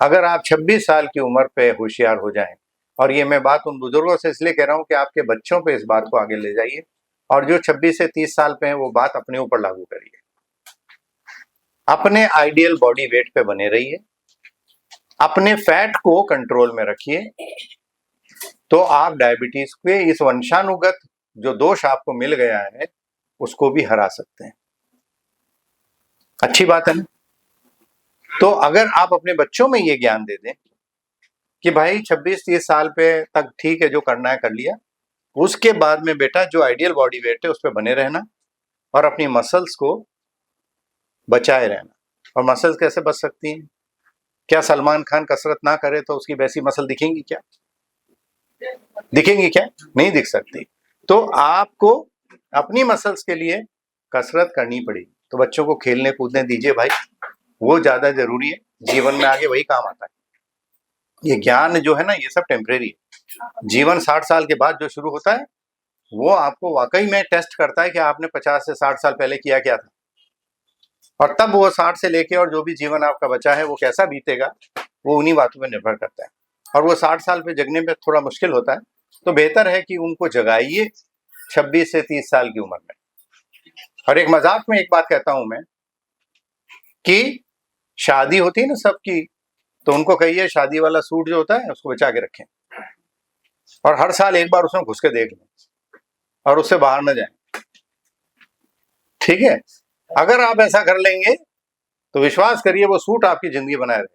अगर आप 26 साल की उम्र पे होशियार हो जाएं, और ये मैं बात उन बुजुर्गों से इसलिए कह रहा हूं कि आपके बच्चों पे इस बात को आगे ले जाइए, और जो 26 से 30 साल पे हैं वो बात अपने ऊपर लागू करिए। अपने आइडियल बॉडी वेट पे बने रहिए, अपने फैट को कंट्रोल में रखिए, तो आप डायबिटीज के इस वंशानुगत जो दोष आपको मिल गया है उसको भी हरा सकते हैं। अच्छी बात है ना? तो अगर आप अपने बच्चों में ये ज्ञान दे दें कि भाई 26-30 साल पे तक ठीक है, जो करना है कर लिया, उसके बाद में बेटा जो आइडियल बॉडी वेट है उस पर बने रहना और अपनी मसल्स को बचाए रहना। और मसल्स कैसे बच सकती हैं? क्या सलमान खान कसरत ना करे तो उसकी वैसी मसल दिखेंगी क्या? दिखेंगी क्या? नहीं दिख सकती। तो आपको अपनी मसल्स के लिए कसरत करनी पड़ेगी। तो बच्चों को खेलने कूदने दीजिए भाई, वो ज्यादा जरूरी है, जीवन में आगे वही काम आता है। ये ज्ञान जो है ना, ये सब टेम्परेरी है। जीवन 60 साल के बाद जो शुरू होता है वो आपको वाकई में टेस्ट करता है कि आपने 50 से 60 साल पहले किया क्या था, और तब वो 60 से लेके और जो भी जीवन आपका बचा है वो कैसा बीतेगा, वो उन्हीं बातों पर निर्भर करता है। और वो 60 साल पे जगने में थोड़ा मुश्किल होता है, तो बेहतर है कि उनको जगाइए 26 से 30 साल की उम्र में। और एक मजाक में एक बात कहता हूं मैं कि शादी होती है ना सबकी, तो उनको कहिए शादी वाला सूट जो होता है उसको बचा के रखें, और हर साल एक बार उसमें घुस के देख लें और उससे बाहर न जाएं। ठीक है? अगर आप ऐसा कर लेंगे तो विश्वास करिए वो सूट आपकी जिंदगी बनाए रहेगा।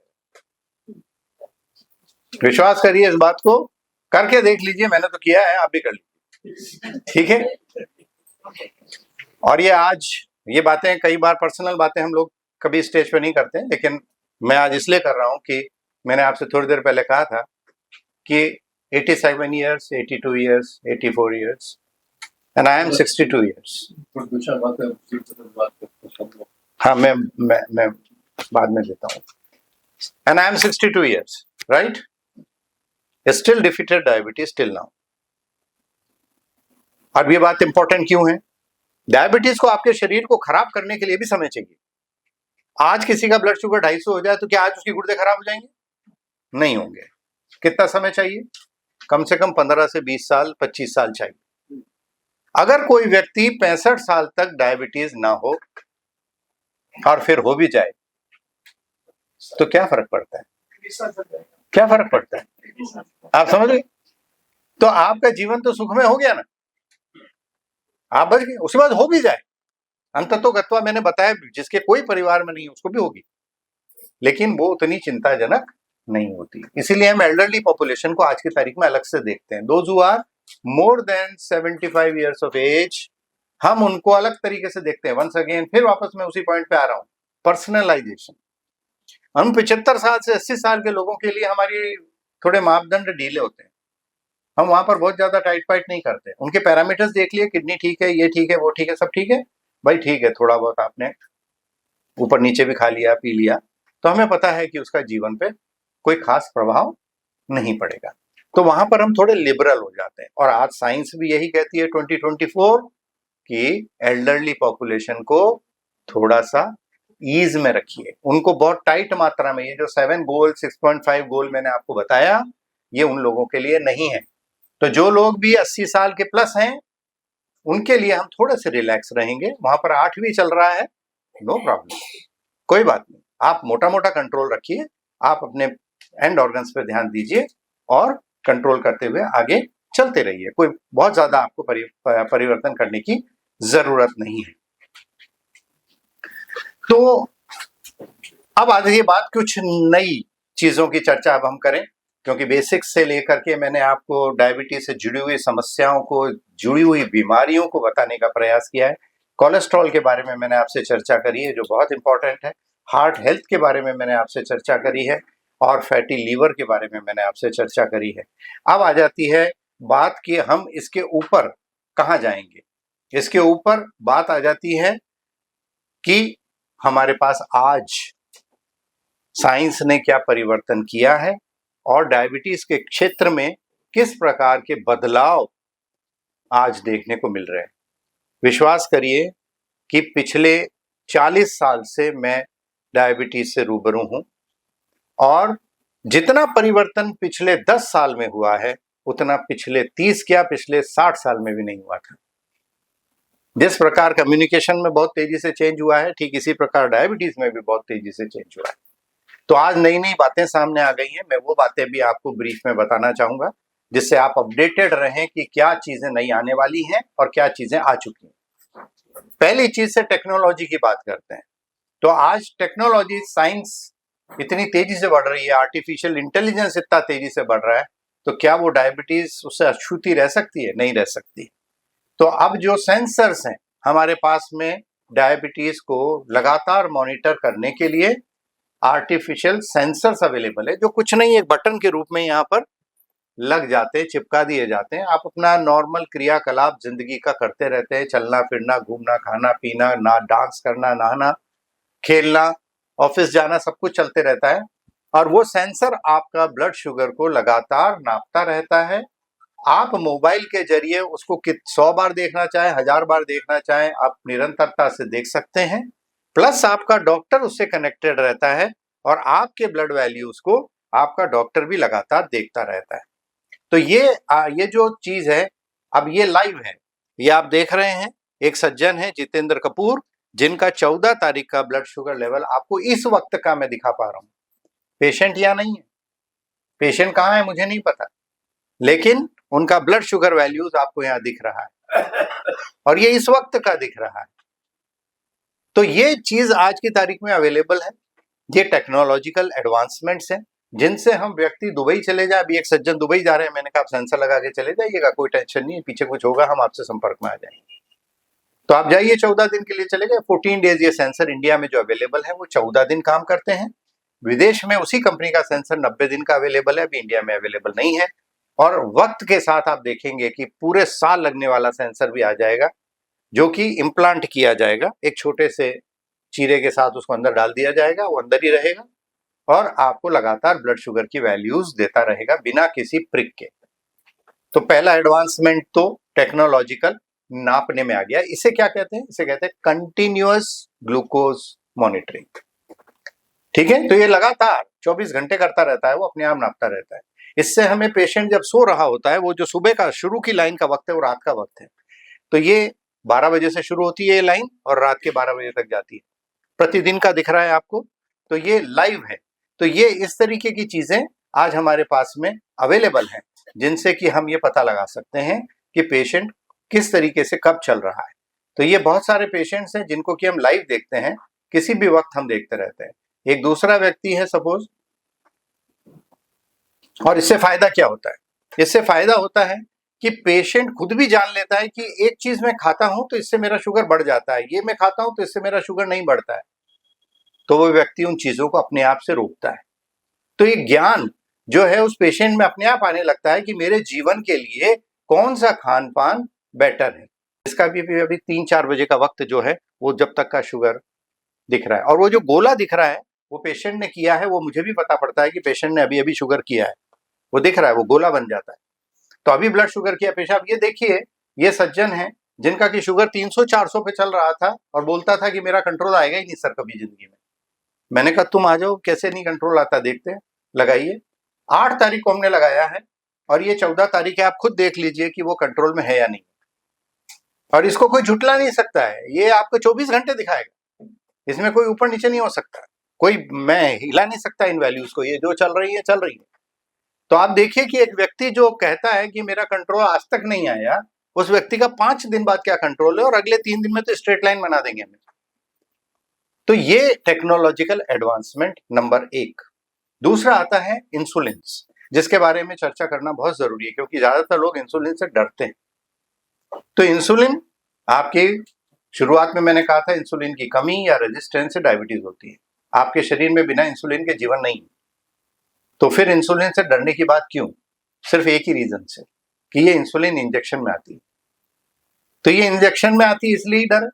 विश्वास करिए, इस बात को करके देख लीजिए, मैंने तो किया है, आप भी कर लीजिए। ठीक है? और ये आज ये बातें, कई बार पर्सनल बातें हम लोग कभी स्टेज पे नहीं करते हैं, लेकिन मैं आज इसलिए कर रहा हूं कि मैंने आपसे थोड़ी देर पहले कहा था कि 87 years, 82 years, 84 years and I am 62 years. हाँ, मैं बाद में देता हूँ। And I am 62 years, right? Still defeated diabetes till now. अब ये बात इंपॉर्टेंट क्यों है? डायबिटीज को, आपके शरीर को खराब करने के लिए भी समय चाहिए। आज किसी का ब्लड शुगर 250 हो जाए तो क्या आज उसकी गुर्दे खराब हो जाएंगे? नहीं होंगे। कितना समय चाहिए? कम से कम 15 से 20 साल, 25 साल चाहिए। अगर कोई व्यक्ति 65 साल तक डायबिटीज ना हो और फिर हो भी जाए तो क्या फर्क पड़ता है? क्या फर्क पड़ता है? आप समझ गए? तो आपका जीवन तो सुखमय हो गया ना, आप बच गए। उसके बाद हो भी जाए, अंततोगत्वा मैंने बताया, जिसके कोई परिवार में नहीं उसको भी होगी, लेकिन वो उतनी चिंताजनक नहीं होती। इसीलिए हम एल्डरली पॉपुलेशन को आज की तारीख में अलग से देखते हैं। Those who are more than 75 years of age, हम उनको अलग तरीके से देखते हैं। वंस अगेन फिर वापस मैं उसी पॉइंट पे आ रहा हूं, पर्सनलाइजेशन। हम 75 साल से 80 साल के लोगों के लिए हमारी थोड़े मापदंड ढीले होते हैं। हम वहां पर बहुत ज्यादा टाइट फाइट नहीं करते। उनके पैरामीटर्स देख लिए, किडनी ठीक है, ये ठीक है, वो ठीक है, सब ठीक है भाई, ठीक है, थोड़ा बहुत आपने ऊपर नीचे भी खा लिया, पी लिया, तो हमें पता है कि उसका जीवन पे कोई खास प्रभाव नहीं पड़ेगा। तो वहां पर हम थोड़े लिबरल हो जाते हैं। और आज साइंस भी यही कहती है 2024 कि एल्डरली पॉपुलेशन को थोड़ा सा ईज में रखिए, उनको बहुत टाइट मात्रा में। ये जो 7 गोल, 6.5 गोल मैंने आपको बताया, ये उन लोगों के लिए नहीं है। तो जो लोग भी 80 साल के प्लस हैं उनके लिए हम थोड़े से रिलैक्स रहेंगे। वहां पर 8 भी चल रहा है, नो प्रॉब्लम, कोई बात नहीं। आप मोटा मोटा कंट्रोल रखिए, आप अपने एंड ऑर्गन्स पे ध्यान दीजिए और कंट्रोल करते हुए आगे चलते रहिए। कोई बहुत ज्यादा आपको परिवर्तन करने की जरूरत नहीं है। तो अब आज ये बात, कुछ नई चीजों की चर्चा अब हम करें। क्योंकि बेसिक्स से लेकर के मैंने आपको डायबिटीज से जुड़ी हुई समस्याओं को, जुड़ी हुई बीमारियों को बताने का प्रयास किया है। कोलेस्ट्रॉल के बारे में मैंने आपसे चर्चा करी है जो बहुत इंपॉर्टेंट है, हार्ट हेल्थ के बारे में मैंने आपसे चर्चा करी है, और फैटी लीवर के बारे में मैंने आपसे चर्चा करी है। अब आ जाती है बात कि हम इसके ऊपर कहाँ जाएंगे। इसके ऊपर बात आ जाती है कि हमारे पास आज साइंस ने क्या परिवर्तन किया है और डायबिटीज के क्षेत्र में किस प्रकार के बदलाव आज देखने को मिल रहे हैं। विश्वास करिए कि पिछले 40 साल से मैं डायबिटीज से रूबरू हूं, और जितना परिवर्तन पिछले 10 साल में हुआ है उतना पिछले 30 क्या पिछले 60 साल में भी नहीं हुआ था। जिस प्रकार कम्युनिकेशन में बहुत तेजी से चेंज हुआ है, ठीक इसी प्रकार डायबिटीज में भी बहुत तेजी से चेंज हुआ है। तो आज नई नई बातें सामने आ गई हैं, मैं वो बातें भी आपको ब्रीफ में बताना चाहूंगा जिससे आप अपडेटेड रहें कि क्या चीजें नई आने वाली हैं और क्या चीजें आ चुकी हैं। पहली चीज से टेक्नोलॉजी की बात करते हैं। तो आज टेक्नोलॉजी, साइंस इतनी तेजी से बढ़ रही है, आर्टिफिशियल इंटेलिजेंस इतना तेजी से बढ़ रहा है, तो क्या वो डायबिटीज उससे अछूती रह सकती है? नहीं रह सकती। तो अब जो सेंसर्स हैं हमारे पास में, डायबिटीज को लगातार मॉनिटर करने के लिए आर्टिफिशियल सेंसर्स अवेलेबल है, जो कुछ नहीं, एक बटन के रूप में यहाँ पर लग जाते हैं, चिपका दिए जाते हैं। आप अपना नॉर्मल क्रियाकलाप जिंदगी का करते रहते हैं, चलना फिरना, घूमना, खाना पीना, ना डांस करना, नहाना, खेलना, ऑफिस जाना, सब कुछ चलते रहता है, और वो सेंसर आपका ब्लड शुगर को लगातार नापता रहता है। आप मोबाइल के जरिए उसको 100 बार देखना चाहे, 1000 बार देखना चाहे, आप निरंतरता से देख सकते हैं। प्लस आपका डॉक्टर उससे कनेक्टेड रहता है और आपके ब्लड वैल्यूज को आपका डॉक्टर भी लगातार देखता रहता है। तो ये जो चीज है, अब ये लाइव है, ये आप देख रहे हैं। एक सज्जन है जितेंद्र कपूर, जिनका 14 तारीख का ब्लड शुगर लेवल आपको इस वक्त का मैं दिखा पा रहा हूं। पेशेंट या नहीं है, पेशेंट कहाँ है मुझे नहीं पता, लेकिन उनका ब्लड शुगर वैल्यूज आपको यहाँ दिख रहा है और ये इस वक्त का दिख रहा है। तो ये चीज आज की तारीख में अवेलेबल है। ये टेक्नोलॉजिकल एडवांसमेंट्स हैं जिनसे हम व्यक्ति दुबई चले जाए। अभी एक सज्जन दुबई जा रहे हैं, मैंने कहा आप सेंसर लगा के चले जाइएगा, कोई टेंशन नहीं है, पीछे कुछ होगा हम आपसे संपर्क में आ जाएंगे। तो आप जाइए, 14 दिन के लिए चले गए, 14 डेज। ये सेंसर इंडिया में जो अवेलेबल है वो 14 दिन काम करते हैं। विदेश में उसी कंपनी का सेंसर 90 दिन का अवेलेबल है, अभी इंडिया में अवेलेबल नहीं है। और वक्त के साथ आप देखेंगे कि पूरे साल लगने वाला सेंसर भी आ जाएगा, जो कि इम्प्लांट किया जाएगा। एक छोटे से चीरे के साथ उसको अंदर डाल दिया जाएगा, वो अंदर ही रहेगा और आपको लगातार ब्लड शुगर की वैल्यूज देता रहेगा बिना किसी प्रिक के। तो पहला एडवांसमेंट तो टेक्नोलॉजिकल नापने में आ गया। इसे क्या कहते हैं? इसे कहते हैं कंटिन्यूअस ग्लूकोज मॉनिटरिंग। ठीक है, तो ये लगातार 24 घंटे करता रहता है, वो अपने आप नापता रहता है। इससे हमें पेशेंट जब सो रहा होता है, वो जो सुबह का शुरू की लाइन का वक्त है वो रात का वक्त है, तो ये 12 बजे से शुरू होती है ये लाइन और रात के 12 बजे तक जाती है। प्रतिदिन का दिख रहा है आपको, तो ये लाइव है। तो ये इस तरीके की चीजें आज हमारे पास में अवेलेबल हैं, जिनसे कि हम ये पता लगा सकते हैं कि पेशेंट किस तरीके से कब चल रहा है। तो ये बहुत सारे पेशेंट्स हैं जिनको कि हम लाइव देखते हैं, किसी भी वक्त हम देखते रहते हैं। एक दूसरा व्यक्ति है सपोज, और इससे फायदा क्या होता है? इससे फायदा होता है कि पेशेंट खुद भी जान लेता है कि एक चीज मैं खाता हूं तो इससे मेरा शुगर बढ़ जाता है, ये मैं खाता हूं तो इससे मेरा शुगर नहीं बढ़ता है। तो वो व्यक्ति उन चीजों को अपने आप से रोकता है। तो ये ज्ञान जो है उस पेशेंट में अपने आप आने लगता है कि मेरे जीवन के लिए कौन सा खान पान बेटर है। इसका भी अभी 3-4 बजे का वक्त जो है वो जब तक का शुगर दिख रहा है, और वो जो गोला दिख रहा है वो पेशेंट ने किया है, वो मुझे भी पता पड़ता है कि पेशेंट ने अभी अभी शुगर किया है, वो दिख रहा है, वो गोला बन जाता है। तो अभी ब्लड शुगर किया पेशेंट। ये देखिए, ये सज्जन है जिनका की शुगर 300-400 पे चल रहा था और बोलता था कि मेरा कंट्रोल आएगा ही नहीं सर कभी जिंदगी में। मैंने कहा तुम आ जाओ, कैसे नहीं कंट्रोल आता देखते हैं, लगाइए। 8 तारीख को हमने लगाया है और ये 14 तारीख है, आप खुद देख लीजिए कि वो कंट्रोल में है या नहीं। और इसको कोई झुटला नहीं सकता है, ये आपको 24 घंटे दिखाएगा, इसमें कोई ऊपर नीचे नहीं हो सकता, कोई मैं हिला नहीं सकता इन वैल्यूज को, ये जो चल रही है चल रही है। तो आप देखिए कि एक व्यक्ति जो कहता है कि मेरा कंट्रोल आज तक नहीं आया, उस व्यक्ति का 5 दिन बाद क्या कंट्रोल है और अगले 3 दिन में तो स्ट्रेट लाइन बना देंगे हमें। तो ये टेक्नोलॉजिकल एडवांसमेंट नंबर 1। दूसरा आता है इंसुलिन। जिसके बारे में चर्चा करना बहुत जरूरी है, क्योंकि ज्यादातर लोग इंसुलिन से डरते हैं। तो इंसुलिन आपकी, शुरुआत में मैंने कहा था, इंसुलिन की कमी या रेजिस्टेंस से डायबिटीज होती है। आपके शरीर में बिना इंसुलिन के जीवन नहीं। तो फिर इंसुलिन से डरने की बात क्यों? सिर्फ एक ही रीजन से कि ये इंसुलिन इंजेक्शन में आती है। तो ये इंजेक्शन में आती है इसलिए डर।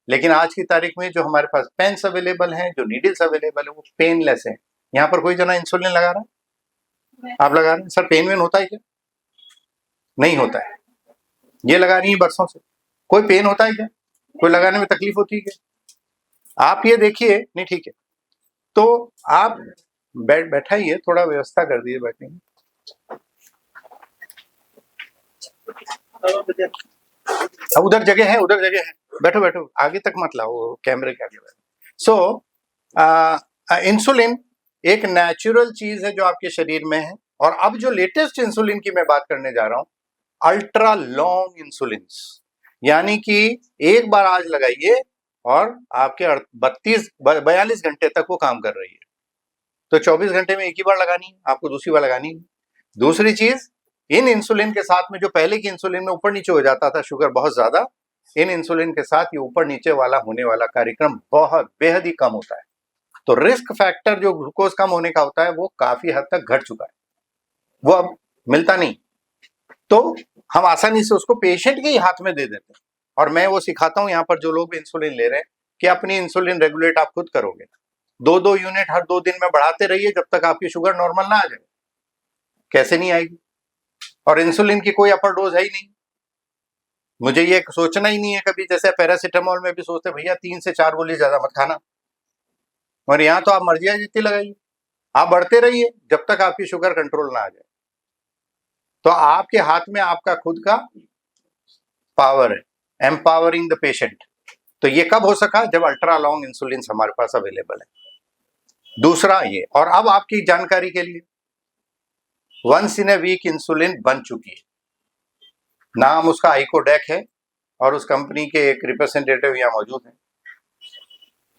लेकिन आज की तारीख में जो हमारे पास पेन्स अवेलेबल हैं, जो नीडल्स अवेलेबल है, वो पेनलेस है। यहाँ पर कोई जना इंसुलिन लगा रहा है? आप लगा रहे हैं? सर पेन वेन होता है क्या? नहीं होता है। ये लगा रही है बरसों से। कोई पेन होता है क्या? कोई लगाने में तकलीफ होती है क्या? आप ये देखिए। नहीं, ठीक है। तो आप बैठाइए, थोड़ा व्यवस्था कर दिए बैठने की। उधर जगह है, उधर जगह है, बैठो बैठो, आगे तक मत लाओ, कैमरे के आगे बैठो। सो इंसुलिन एक नेचुरल चीज है जो आपके शरीर में है। और अब जो लेटेस्ट इंसुलिन की मैं बात करने जा रहा हूं, अल्ट्रा लॉन्ग इंसुलिन, यानी कि एक बार आज लगाइए और आपके 42 घंटे तक वो काम कर रही है। तो 24 घंटे में एक ही बार लगानी है, आपको दूसरी बार लगानी है। दूसरी चीज, इन इंसुलिन के साथ में जो पहले की इंसुलिन में ऊपर नीचे हो जाता था शुगर बहुत ज्यादा, इन इंसुलिन के साथ ये ऊपर नीचे वाला होने वाला कार्यक्रम बहुत बेहद ही कम होता है। तो रिस्क फैक्टर जो ग्लूकोज कम होने का होता है वो काफी हद तक घट चुका है, वो अब मिलता नहीं। तो हम आसानी से उसको पेशेंट के ही हाथ में दे देते हैं। और मैं वो सिखाता हूं यहाँ पर जो लोग इंसुलिन ले रहे हैं कि अपनी इंसुलिन रेगुलेट आप खुद करोगे। 2-2 यूनिट हर 2 दिन में बढ़ाते रहिए जब तक आपकी शुगर नॉर्मल ना आ जाए। कैसे नहीं आएगी? और इंसुलिन की कोई अपर डोज है ही नहीं। मुझे ये सोचना ही नहीं है कभी, जैसे पैरासीटामोल में भी सोचते भैया 3 से 4 गोली ज्यादा मत खाना, और यहाँ तो आप मर्जी जितनी लगाइए, आप बढ़ते रहिए जब तक आपकी शुगर कंट्रोल ना आ जाए। तो आपके हाथ में आपका खुद का पावर है, एम्पावरिंग द पेशेंट। तो ये कब हो सका? जब अल्ट्रा लॉन्ग इंसुलिन हमारे पास अवेलेबल है। दूसरा ये, और अब आपकी जानकारी के लिए, once in a week insulin बन चुकी है। नाम उसका आइकोडेक है और उस कंपनी के एक रिप्रेजेंटेटिव यहाँ मौजूद हैं।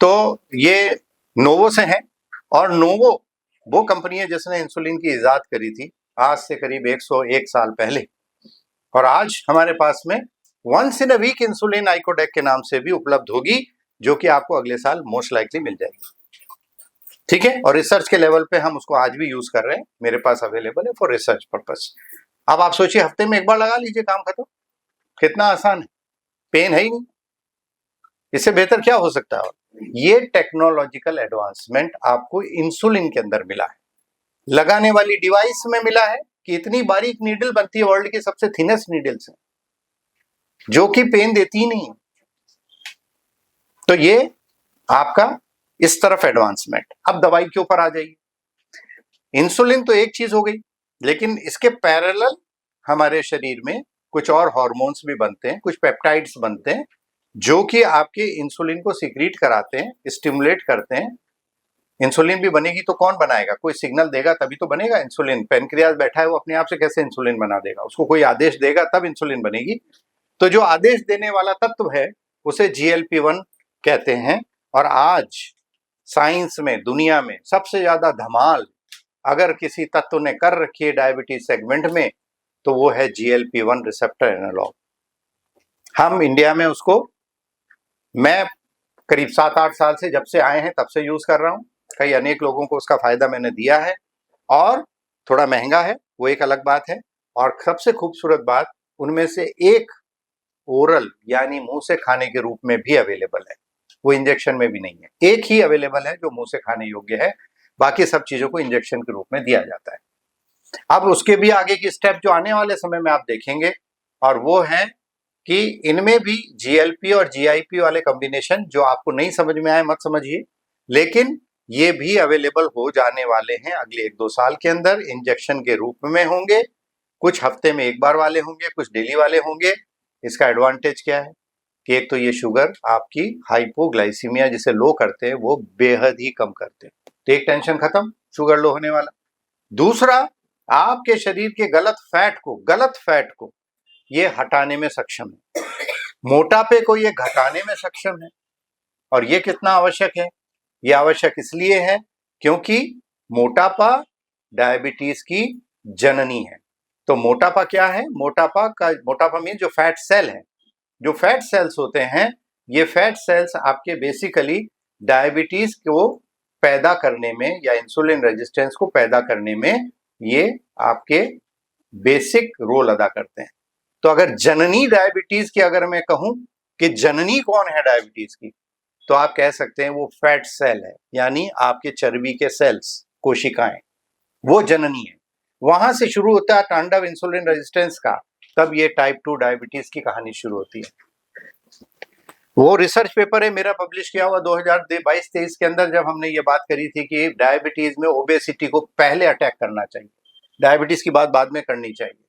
तो ये नोवो से है, और नोवो वो कंपनी है जिसने इंसुलिन की इजाद करी थी आज से करीब 101 साल पहले। और आज हमारे पास में once in a week insulin icodec के नाम से भी उपलब्ध होगी, जो कि आपको अगले साल मोस्ट लाइकली मिल जाएगी। ठीक है, और रिसर्च के लेवल पे हम उसको आज भी यूज कर रहे हैं, मेरे पास अवेलेबल है फॉर रिसर्च पर्पस। अब आप सोचिए, हफ्ते में एक बार लगा लीजिए, काम खत्म। कितना आसान है, पेन है ही नहीं। इससे बेहतर क्या हो सकता है? ये टेक्नोलॉजिकल एडवांसमेंट आपको इंसुलिन के अंदर मिला है, लगाने वाली डिवाइस में मिला है कि इतनी बारीक नीडल बनती है, वर्ल्ड की सबसे थिनेस्ट नीडल से, जो कि पेन देती ही नहीं। तो ये आपका इस तरफ एडवांसमेंट। अब दवाई के ऊपर आ जाइए। इंसुलिन तो एक चीज हो गई, लेकिन इसके पैरेलल हमारे शरीर में कुछ और हार्मोन्स भी बनते हैं, कुछ पेप्टाइड्स बनते हैं, जो कि आपके इंसुलिन को सीक्रेट कराते हैं, स्टिमुलेट करते हैं। इंसुलिन भी बनेगी तो कौन बनाएगा? कोई सिग्नल देगा तभी तो बनेगा इंसुलिन। पेनक्रियास बैठा है, वो अपने आप से कैसे इंसुलिन बना देगा? उसको कोई आदेश देगा तब इंसुलिन बनेगी। तो जो आदेश देने वाला तत्व है उसे GLP-1 कहते हैं। और आज साइंस में, दुनिया में सबसे ज्यादा धमाल अगर किसी तत्व ने कर रखी है डायबिटीज सेगमेंट में, तो वो है GLP-1 रिसेप्टर एनालॉग। हम इंडिया में उसको, मैं करीब 7-8 साल से, जब से आए हैं तब से यूज कर रहा हूं। कई अनेक लोगों को उसका फायदा मैंने दिया है, और थोड़ा महंगा है, वो एक अलग बात है। और सबसे खूबसूरत बात, उनमें से एक ओरल यानी मुंह से खाने के रूप में भी अवेलेबल है, वो इंजेक्शन में भी नहीं है। एक ही अवेलेबल है जो मुंह से खाने योग्य है, बाकी सब चीजों को इंजेक्शन के रूप में दिया जाता है। अब उसके भी आगे की स्टेप जो आने वाले समय में आप देखेंगे, और वो है कि इनमें भी GLP और GIP वाले कॉम्बिनेशन, जो आपको नहीं समझ में आए मत समझिए, लेकिन ये भी अवेलेबल हो जाने वाले हैं अगले 1-2 साल के अंदर। इंजेक्शन के रूप में होंगे, कुछ हफ्ते में एक बार वाले होंगे, कुछ डेली वाले होंगे। इसका एडवांटेज क्या है कि एक तो ये शुगर आपकी हाइपोग्लाइसीमिया जिसे लो करते हैं वो बेहद ही कम करते हैं, तो एक टेंशन खत्म, शुगर लो होने वाला। दूसरा, आपके शरीर के गलत फैट को ये हटाने में सक्षम है, मोटापे को ये घटाने में सक्षम है। और ये कितना आवश्यक है? ये आवश्यक इसलिए है क्योंकि मोटापा डायबिटीज की जननी है। तो मोटापा क्या है? मोटापा मीन जो फैट सेल है, जो फैट सेल्स होते हैं, ये फैट सेल्स आपके बेसिकली डायबिटीज को पैदा करने में या इंसुलिन रेजिस्टेंस को पैदा करने में ये आपके बेसिक रोल अदा करते हैं। तो अगर जननी डायबिटीज की अगर मैं कहूं कि जननी कौन है डायबिटीज की, तो आप कह सकते हैं वो फैट सेल है, यानी आपके चर्बी के सेल्स, कोशिकाएं, वो जननी है। वहां से शुरू होता है तांडव इंसुलिन रेजिस्टेंस का, तब ये टाइप 2 डायबिटीज की कहानी शुरू होती है। वो रिसर्च पेपर है मेरा पब्लिश किया हुआ 2022-23 के अंदर, जब हमने ये बात करी थी कि डायबिटीज में ओबेसिटी को पहले अटैक करना चाहिए, डायबिटीज की बात बाद में करनी चाहिए।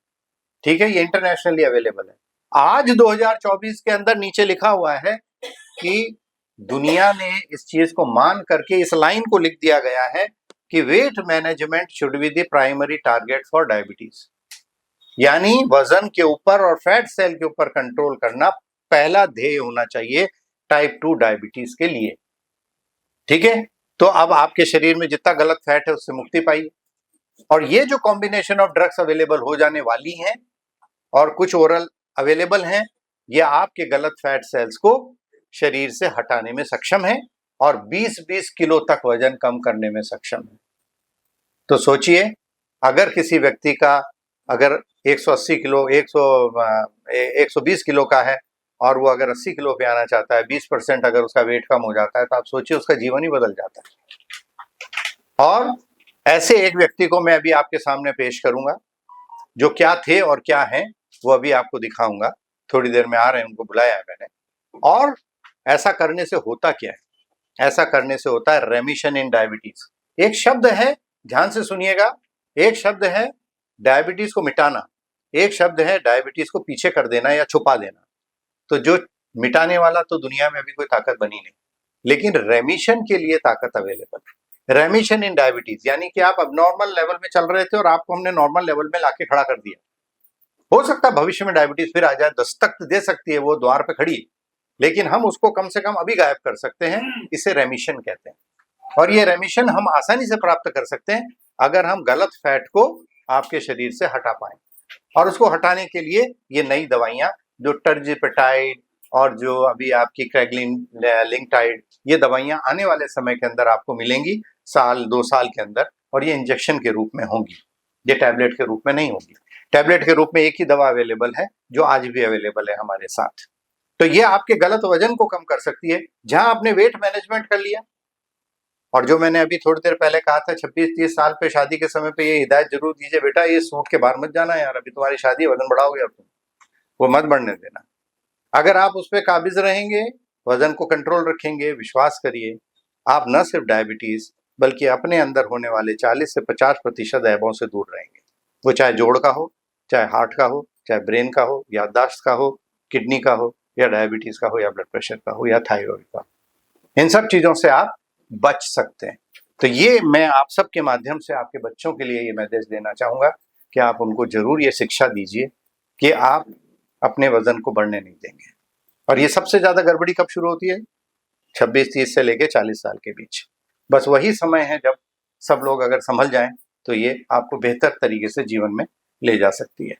ठीक है, ये इंटरनेशनली अवेलेबल है। आज 2024 के अंदर नीचे लिखा हुआ है कि दुनिया ने इस चीज को मान करके इस लाइन को लिख दिया गया है कि weight management should be the primary target for diabetes, यानी वजन के ऊपर और फैट सेल के ऊपर कंट्रोल करना पहला ध्येय होना चाहिए टाइप 2 डायबिटीज के लिए। ठीक है, तो अब आपके शरीर में जितना गलत फैट है उससे मुक्ति पाइए। और ये जो कॉम्बिनेशन ऑफ ड्रग्स अवेलेबल हो जाने वाली हैं और कुछ ओरल अवेलेबल हैं, ये आपके गलत फैट सेल्स को शरीर से हटाने में सक्षम है और 20-20 किलो तक वजन कम करने में सक्षम है। तो सोचिए, अगर किसी व्यक्ति का अगर 180 किलो 120 किलो का है और वो अगर 80 किलो पे आना चाहता है, 20% अगर उसका वेट कम हो जाता है, तो आप सोचिए उसका जीवन ही बदल जाता है। और ऐसे एक व्यक्ति को मैं अभी आपके सामने पेश करूंगा, जो क्या थे और क्या हैं वो अभी आपको दिखाऊंगा। थोड़ी देर में आ रहे हैं, उनको बुलाया है मैंने। और ऐसा करने से होता क्या है? ऐसा करने से होता है रेमिशन इन डायबिटीज। एक शब्द है, ध्यान से सुनिएगा, एक शब्द है डायबिटीज को मिटाना, एक शब्द है डायबिटीज को पीछे कर देना या छुपा देना। तो जो मिटाने वाला तो दुनिया में अभी कोई ताकत बनी नहीं, लेकिन रेमिशन के लिए ताकत अवेलेबल है। रेमिशन इन डायबिटीज यानी कि आप अब नॉर्मल लेवल में चल रहे थे और आपको हमने नॉर्मल लेवल में लाके खड़ा कर दिया। हो सकता है भविष्य में डायबिटीज फिर आ जाए, दस्तक दे सकती है, वो द्वार पे खड़ी, लेकिन हम उसको कम से कम अभी गायब कर सकते हैं। इसे रेमिशन कहते हैं। और ये रेमिशन हम आसानी से प्राप्त कर सकते हैं अगर हम गलत फैट को आपके शरीर से हटा पाए। और उसको हटाने के लिए ये नई दवाइयां, जो टर्जिपेटाइड और जो अभी आपकी क्रैगलिन लिंकटाइड, ये दवाइयां आने वाले समय के अंदर आपको मिलेंगी, 1-2 साल के अंदर, और ये इंजेक्शन के रूप में होंगी, ये टैबलेट के रूप में नहीं होगी। टैबलेट के रूप में एक ही दवा अवेलेबल है जो आज भी अवेलेबल है हमारे साथ। तो ये आपके गलत वजन को कम कर सकती है। जहां आपने वेट मैनेजमेंट कर लिया, और जो मैंने अभी थोड़ी देर पहले कहा था 26-30 साल पे शादी के समय पे ये हिदायत जरूर दीजिए, बेटा ये सूट के बाहर मत जाना यार, अभी तुम्हारी शादी, वजन बढ़ाओगे अब तुम, वो मत बढ़ने देना। अगर आप उस पर काबिज रहेंगे, वजन को कंट्रोल रखेंगे, विश्वास करिए, आप न सिर्फ डायबिटीज बल्कि अपने अंदर होने वाले 40 से 50% ऐबों से दूर रहेंगे। वो चाहे जोड़ का हो, चाहे हार्ट का हो, चाहे ब्रेन का हो, याददाश्त का हो, किडनी का हो, या डायबिटीज का हो, या ब्लड प्रेशर का हो, या थायराइड का। इन सब चीजों से आप बच सकते हैं। तो ये मैं आप सबके माध्यम से आपके बच्चों के लिए ये मैसेज देना चाहूंगा कि आप उनको जरूर ये शिक्षा दीजिए कि आप अपने वजन को बढ़ने नहीं देंगे। और ये सबसे ज्यादा गड़बड़ी कब शुरू होती है? 26-30 से लेके 40 साल के बीच। बस वही समय है जब सब लोग अगर संभल जाएं तो ये आपको बेहतर तरीके से जीवन में ले जा सकती है।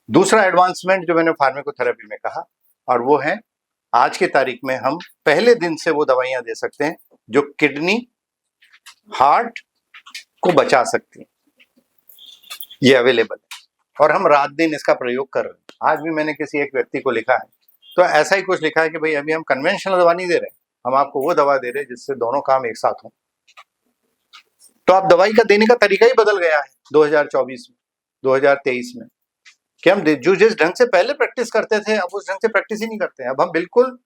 दूसरा एडवांसमेंट जो मैंने फार्माकोथेरेपी में कहा, और वो है आज की तारीख में हम पहले दिन से वो दवाइयां दे सकते हैं जो किडनी, हार्ट को बचा सकती हैं। ये अवेलेबल है और हम रात दिन इसका प्रयोग कर रहे हैं। आज भी मैंने किसी एक व्यक्ति को लिखा है, तो ऐसा ही कुछ लिखा है कि भाई अभी हम कन्वेंशनल दवा नहीं दे रहे, हम आपको वो दवा दे रहे हैं जिससे दोनों काम एक साथ हों। तो अब दवाई का देने का तरीका ही बदल गया है 2024 में, 2023 में, कि हम जो जिस ढंग से पहले प्रैक्टिस करते थे अब उस ढंग से प्रैक्टिस ही नहीं करते हैं। अब हम बिल्कुल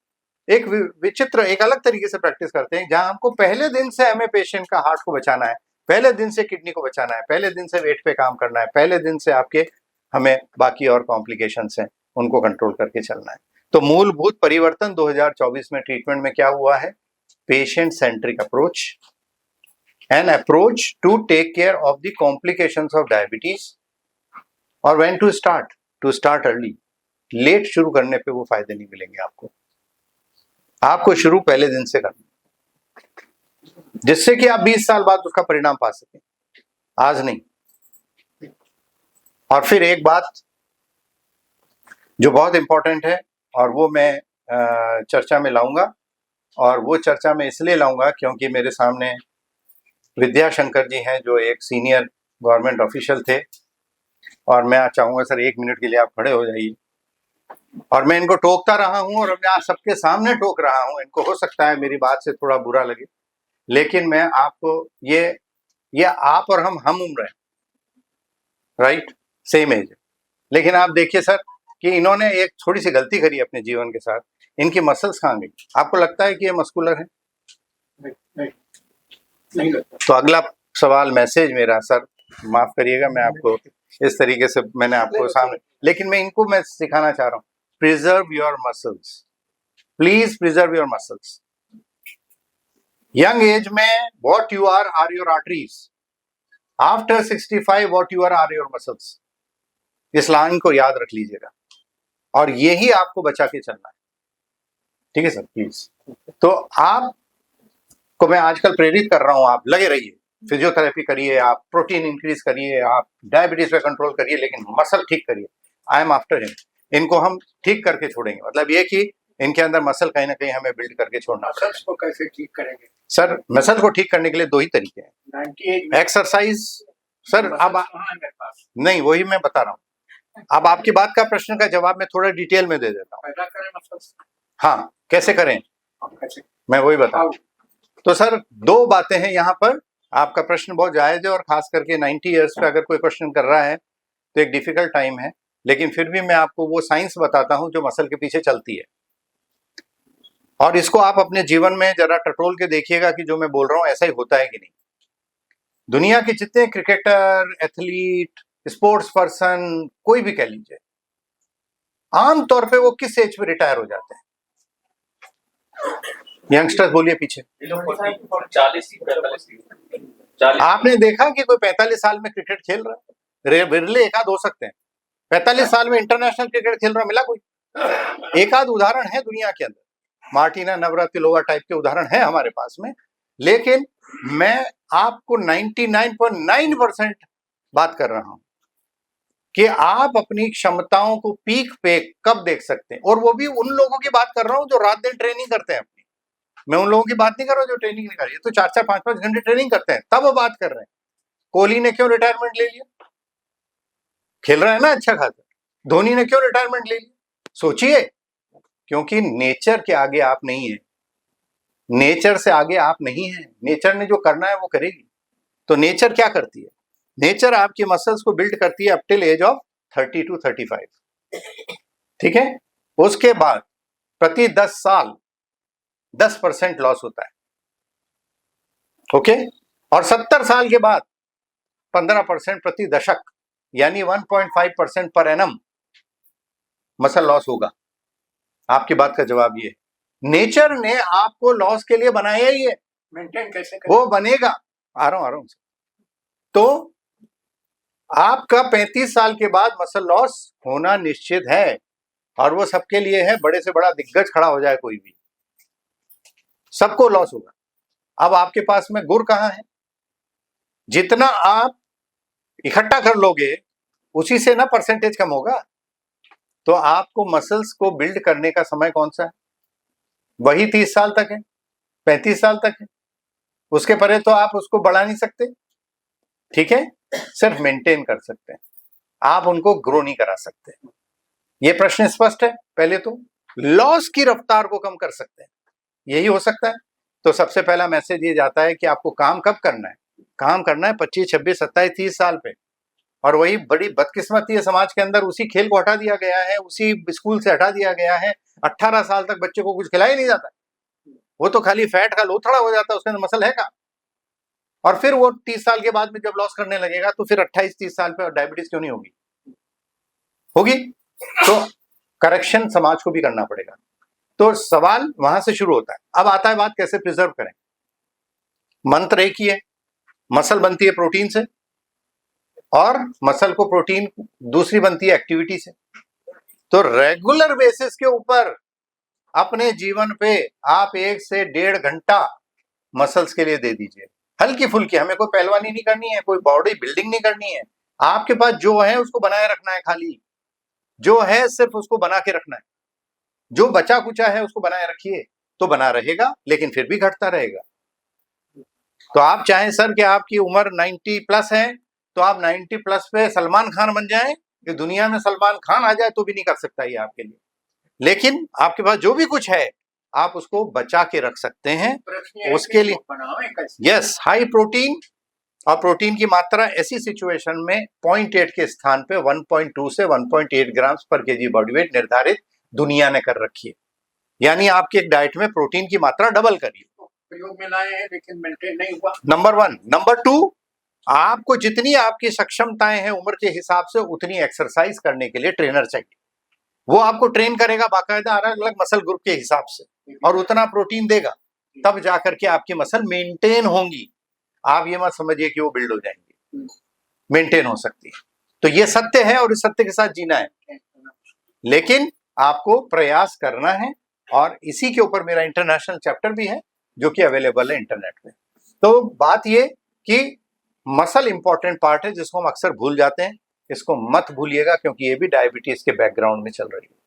एक विचित्र, एक अलग तरीके से प्रैक्टिस करते हैं, जहां हमको पहले दिन से हमें पेशेंट का हार्ट को बचाना है, पहले दिन से किडनी को बचाना है, पहले दिन से वेट पे काम करना है, पहले दिन से आपके हमें बाकी और कॉम्प्लिकेशंस हैं उनको कंट्रोल करके चलना है। तो मूलभूत परिवर्तन 2024 में ट्रीटमेंट में क्या हुआ है? Patient centric approach, an approach to take care of the complications of diabetes. और when to start early. Late शुरू करने पे वो फायदे नहीं मिलेंगे आपको शुरू पहले दिन से करना, जिससे कि आप 20 साल बाद उसका परिणाम पा सकें, आज नहीं। और फिर एक बात जो बहुत इंपॉर्टेंट है और वो मैं चर्चा में लाऊंगा, और वो चर्चा में इसलिए लाऊंगा क्योंकि मेरे सामने विद्याशंकर जी हैं जो एक सीनियर गवर्नमेंट ऑफिशियल थे, और मैं आज चाहूंगा सर 1 मिनट के लिए आप खड़े हो जाइए। और मैं इनको टोकता रहा हूं और मैं आज सबके सामने टोक रहा हूं, इनको हो सकता है मेरी बात से थोड़ा बुरा लगे, लेकिन मैं आपको ये आप और हम उम्र है, राइट, सेम एज है, लेकिन आप देखिए सर कि इन्होंने एक थोड़ी सी गलती करी अपने जीवन के साथ, इनकी मसल्स कहाँ गई? आपको लगता है कि ये मस्कुलर है? नहीं लगता। तो अगला सवाल मैसेज मेरा, सर माफ करिएगा मैं आपको इस तरीके से मैंने आपको सामने, लेकिन मैं इनको मैं सिखाना चाह रहा हूँ, preserve your muscles, please preserve your muscles. Young age में what you are your arteries, after 65 what you are your muscles. इस लाइन को याद रख लीजिएगा और यही आपको बचा के चलना है, ठीक है सर प्लीज। तो आप को मैं आजकल प्रेरित कर रहा हूं, आप लगे रहिए, फिजियोथेरेपी करिए, आप प्रोटीन इंक्रीज करिए, आप डायबिटीज पे कंट्रोल करिए, लेकिन मसल ठीक करिए। आई एम आफ्टर हिम, इनको हम ठीक करके छोड़ेंगे, मतलब ये कि इनके अंदर मसल कहीं ना कहीं हमें बिल्ड करके छोड़ना। मसल्स को कैसे ठीक करेंगे सर मसल को ठीक करने के लिए 2 ही तरीके हैं, 98 में एक्सरसाइज। सर अब कहाँ है मेरे पास? नहीं, वही मैं बता रहा हूँ। अब आपकी बात का प्रश्न का जवाब मैं थोड़ा डिटेल में दे देता हूँ। पैदा करें मसल्स, हाँ, कैसे करें कैसे? मैं वही बता रहा हूँ। तो सर 2 बातें हैं यहाँ पर, आपका प्रश्न बहुत जायज है और खास करके 90 ईयर्स पे अगर कोई क्वेश्चन कर रहा है तो एक डिफिकल्ट टाइम है, लेकिन फिर भी मैं आपको वो साइंस बताता हूँ जो मसल के पीछे चलती है, और इसको आप अपने जीवन में जरा टटोल के देखिएगा कि जो मैं बोल रहा हूँ ऐसा ही होता है कि नहीं। दुनिया के जितने क्रिकेटर, एथलीट, स्पोर्ट्स पर्सन, कोई भी कह लीजिए, आमतौर पे वो किस एज पे रिटायर हो जाते हैं? यंगस्टर्स बोलिए पीछे। 40 आपने देखा कि कोई 45 साल में क्रिकेट खेल रहा है? विरले एक आध हो सकते हैं। 45 साल में इंटरनेशनल क्रिकेट खेल रहा मिला कोई? एक आध उदाहरण है दुनिया के अंदर, मार्टिना नवरातिलोवा टाइप के उदाहरण है हमारे पास में, लेकिन मैं आपको 99.9% बात कर रहा हूं कि आप अपनी क्षमताओं को पीक पे कब देख सकते हैं, और वो भी उन लोगों की बात कर रहा हूं जो रात दिन ट्रेनिंग करते हैं अपनी। मैं उन लोगों की बात नहीं कर रहा हूं जो ट्रेनिंग नहीं कर रही है, तो 4-4 5-5 घंटे ट्रेनिंग करते हैं, तब वो बात कर रहे हैं। कोहली ने क्यों रिटायरमेंट ले लिया? खेल रहा है ना अच्छा खासा। धोनी ने क्यों रिटायरमेंट ले लिया? सोचिए, क्योंकि नेचर के आगे आप नहीं है, नेचर से आगे आप नहीं है, नेचर ने जो करना है वो करेगी। तो नेचर क्या करती है? नेचर आपके मसल्स को बिल्ड करती है up till as of 30 to 35, ठीक है। उसके बाद प्रति 10 साल 10% लॉस होता है, ओके, और 70 साल के बाद 15% प्रति दशक, यानी 1.5% पर एनम मसल लॉस होगा। आपकी बात का जवाब ये, नेचर ने आपको लॉस के लिए बनाया ही है, मेंटेन कैसे करें? वो बनेगा। आ रहा हूं। तो आपका 35 साल के बाद मसल लॉस होना निश्चित है, और वो सबके लिए है, बड़े से बड़ा दिग्गज खड़ा हो जाए कोई भी, सबको लॉस होगा। अब आपके पास में गुर कहां है? जितना आप इकट्ठा कर लोगे उसी से ना परसेंटेज कम होगा। तो आपको मसल्स को बिल्ड करने का समय कौन सा है? वही 30 साल तक है, 35 साल तक है, उसके परे तो आप उसको बढ़ा नहीं सकते, ठीक है, सिर्फ मेंटेन कर सकते हैं, आप उनको ग्रो नहीं करा सकते। ये प्रश्न स्पष्ट है? पहले तो लॉस की रफ्तार को कम कर सकते हैं, यही हो सकता है। तो सबसे पहला मैसेज ये जाता है कि आपको काम कब करना है? काम करना है 25, 26, 27, 30 साल पे। और वही बड़ी बदकिस्मती है समाज के अंदर, उसी खेल को हटा दिया गया है, उसी स्कूल से हटा दिया गया है। 18 साल तक बच्चे को कुछ खिलाया नहीं जाता, वो तो खाली फैट का लोथड़ा हो जाता है, उसके अंदर मसल है का। और फिर वो 30 साल के बाद में जब लॉस करने लगेगा तो फिर 28-30 साल पे डायबिटीज क्यों नहीं होगी? होगी। तो करेक्शन समाज को भी करना पड़ेगा। तो सवाल वहां से शुरू होता है। अब आता है बात कैसे प्रिजर्व करें। मंत्र एक ही है, मसल बनती है प्रोटीन से, और मसल को प्रोटीन दूसरी बनती है एक्टिविटी से। तो रेगुलर बेसिस के ऊपर अपने जीवन पे आप 1 से 1.5 घंटा मसल्स के लिए दे दीजिए, हल्की फुल्की। हमें कोई पहलवानी नहीं करनी है, कोई बॉडी बिल्डिंग नहीं करनी है, आपके पास जो है उसको बनाए रखना है, खाली जो है सिर्फ उसको बना के रखना है। जो बचा कुचा है उसको बनाए रखिए तो बना रहेगा, लेकिन फिर भी घटता रहेगा। तो आप चाहें सर कि आपकी उम्र 90 प्लस है तो आप 90 प्लस पे सलमान खान बन जाएं, कि दुनिया में सलमान खान आ जाए तो भी नहीं कर सकता ये आपके लिए। लेकिन आपके पास जो भी कुछ है आप उसको बचा के रख सकते हैं। प्रश्न ये है उसके कि लिए बनावें कैसे? यस, हाई प्रोटीन, और प्रोटीन की मात्रा ऐसी सिचुएशन में 0.8 के स्थान पे 1.2 से 1.8 ग्राम्स पर केजी बॉडी वेट निर्धारित दुनिया ने कर रखी है। यानी आपकी एक डाइट में प्रोटीन की मात्रा डबल करिए। प्रयोग में लाए हैं लेकिन मेंटेन नहीं हुआ। नंबर 1। नंबर 2, आपको जितनी आपकी सक्षमताएं हैं उम्र के हिसाब से उतनी एक्सरसाइज करने के लिए ट्रेनर चाहिए। वो आपको ट्रेन करेगा बाकायदा अलग अलग मसल ग्रुप के हिसाब से, और उतना प्रोटीन देगा, तब जाकर के आपकी मसल मेंटेन होंगी। आप ये मत समझिए कि वो बिल्ड हो जाएंगी, मेंटेन हो सकती है। तो ये सत्य है और इस सत्य के साथ जीना है, लेकिन आपको प्रयास करना है। और इसी के ऊपर मेरा इंटरनेशनल चैप्टर भी है जो कि अवेलेबल है इंटरनेट पे। तो बात ये कि मसल इंपॉर्टेंट पार्ट है जिसको हम अक्सर भूल जाते हैं, इसको मत भूलिएगा, क्योंकि ये भी डायबिटीज के बैकग्राउंड में चल रही है।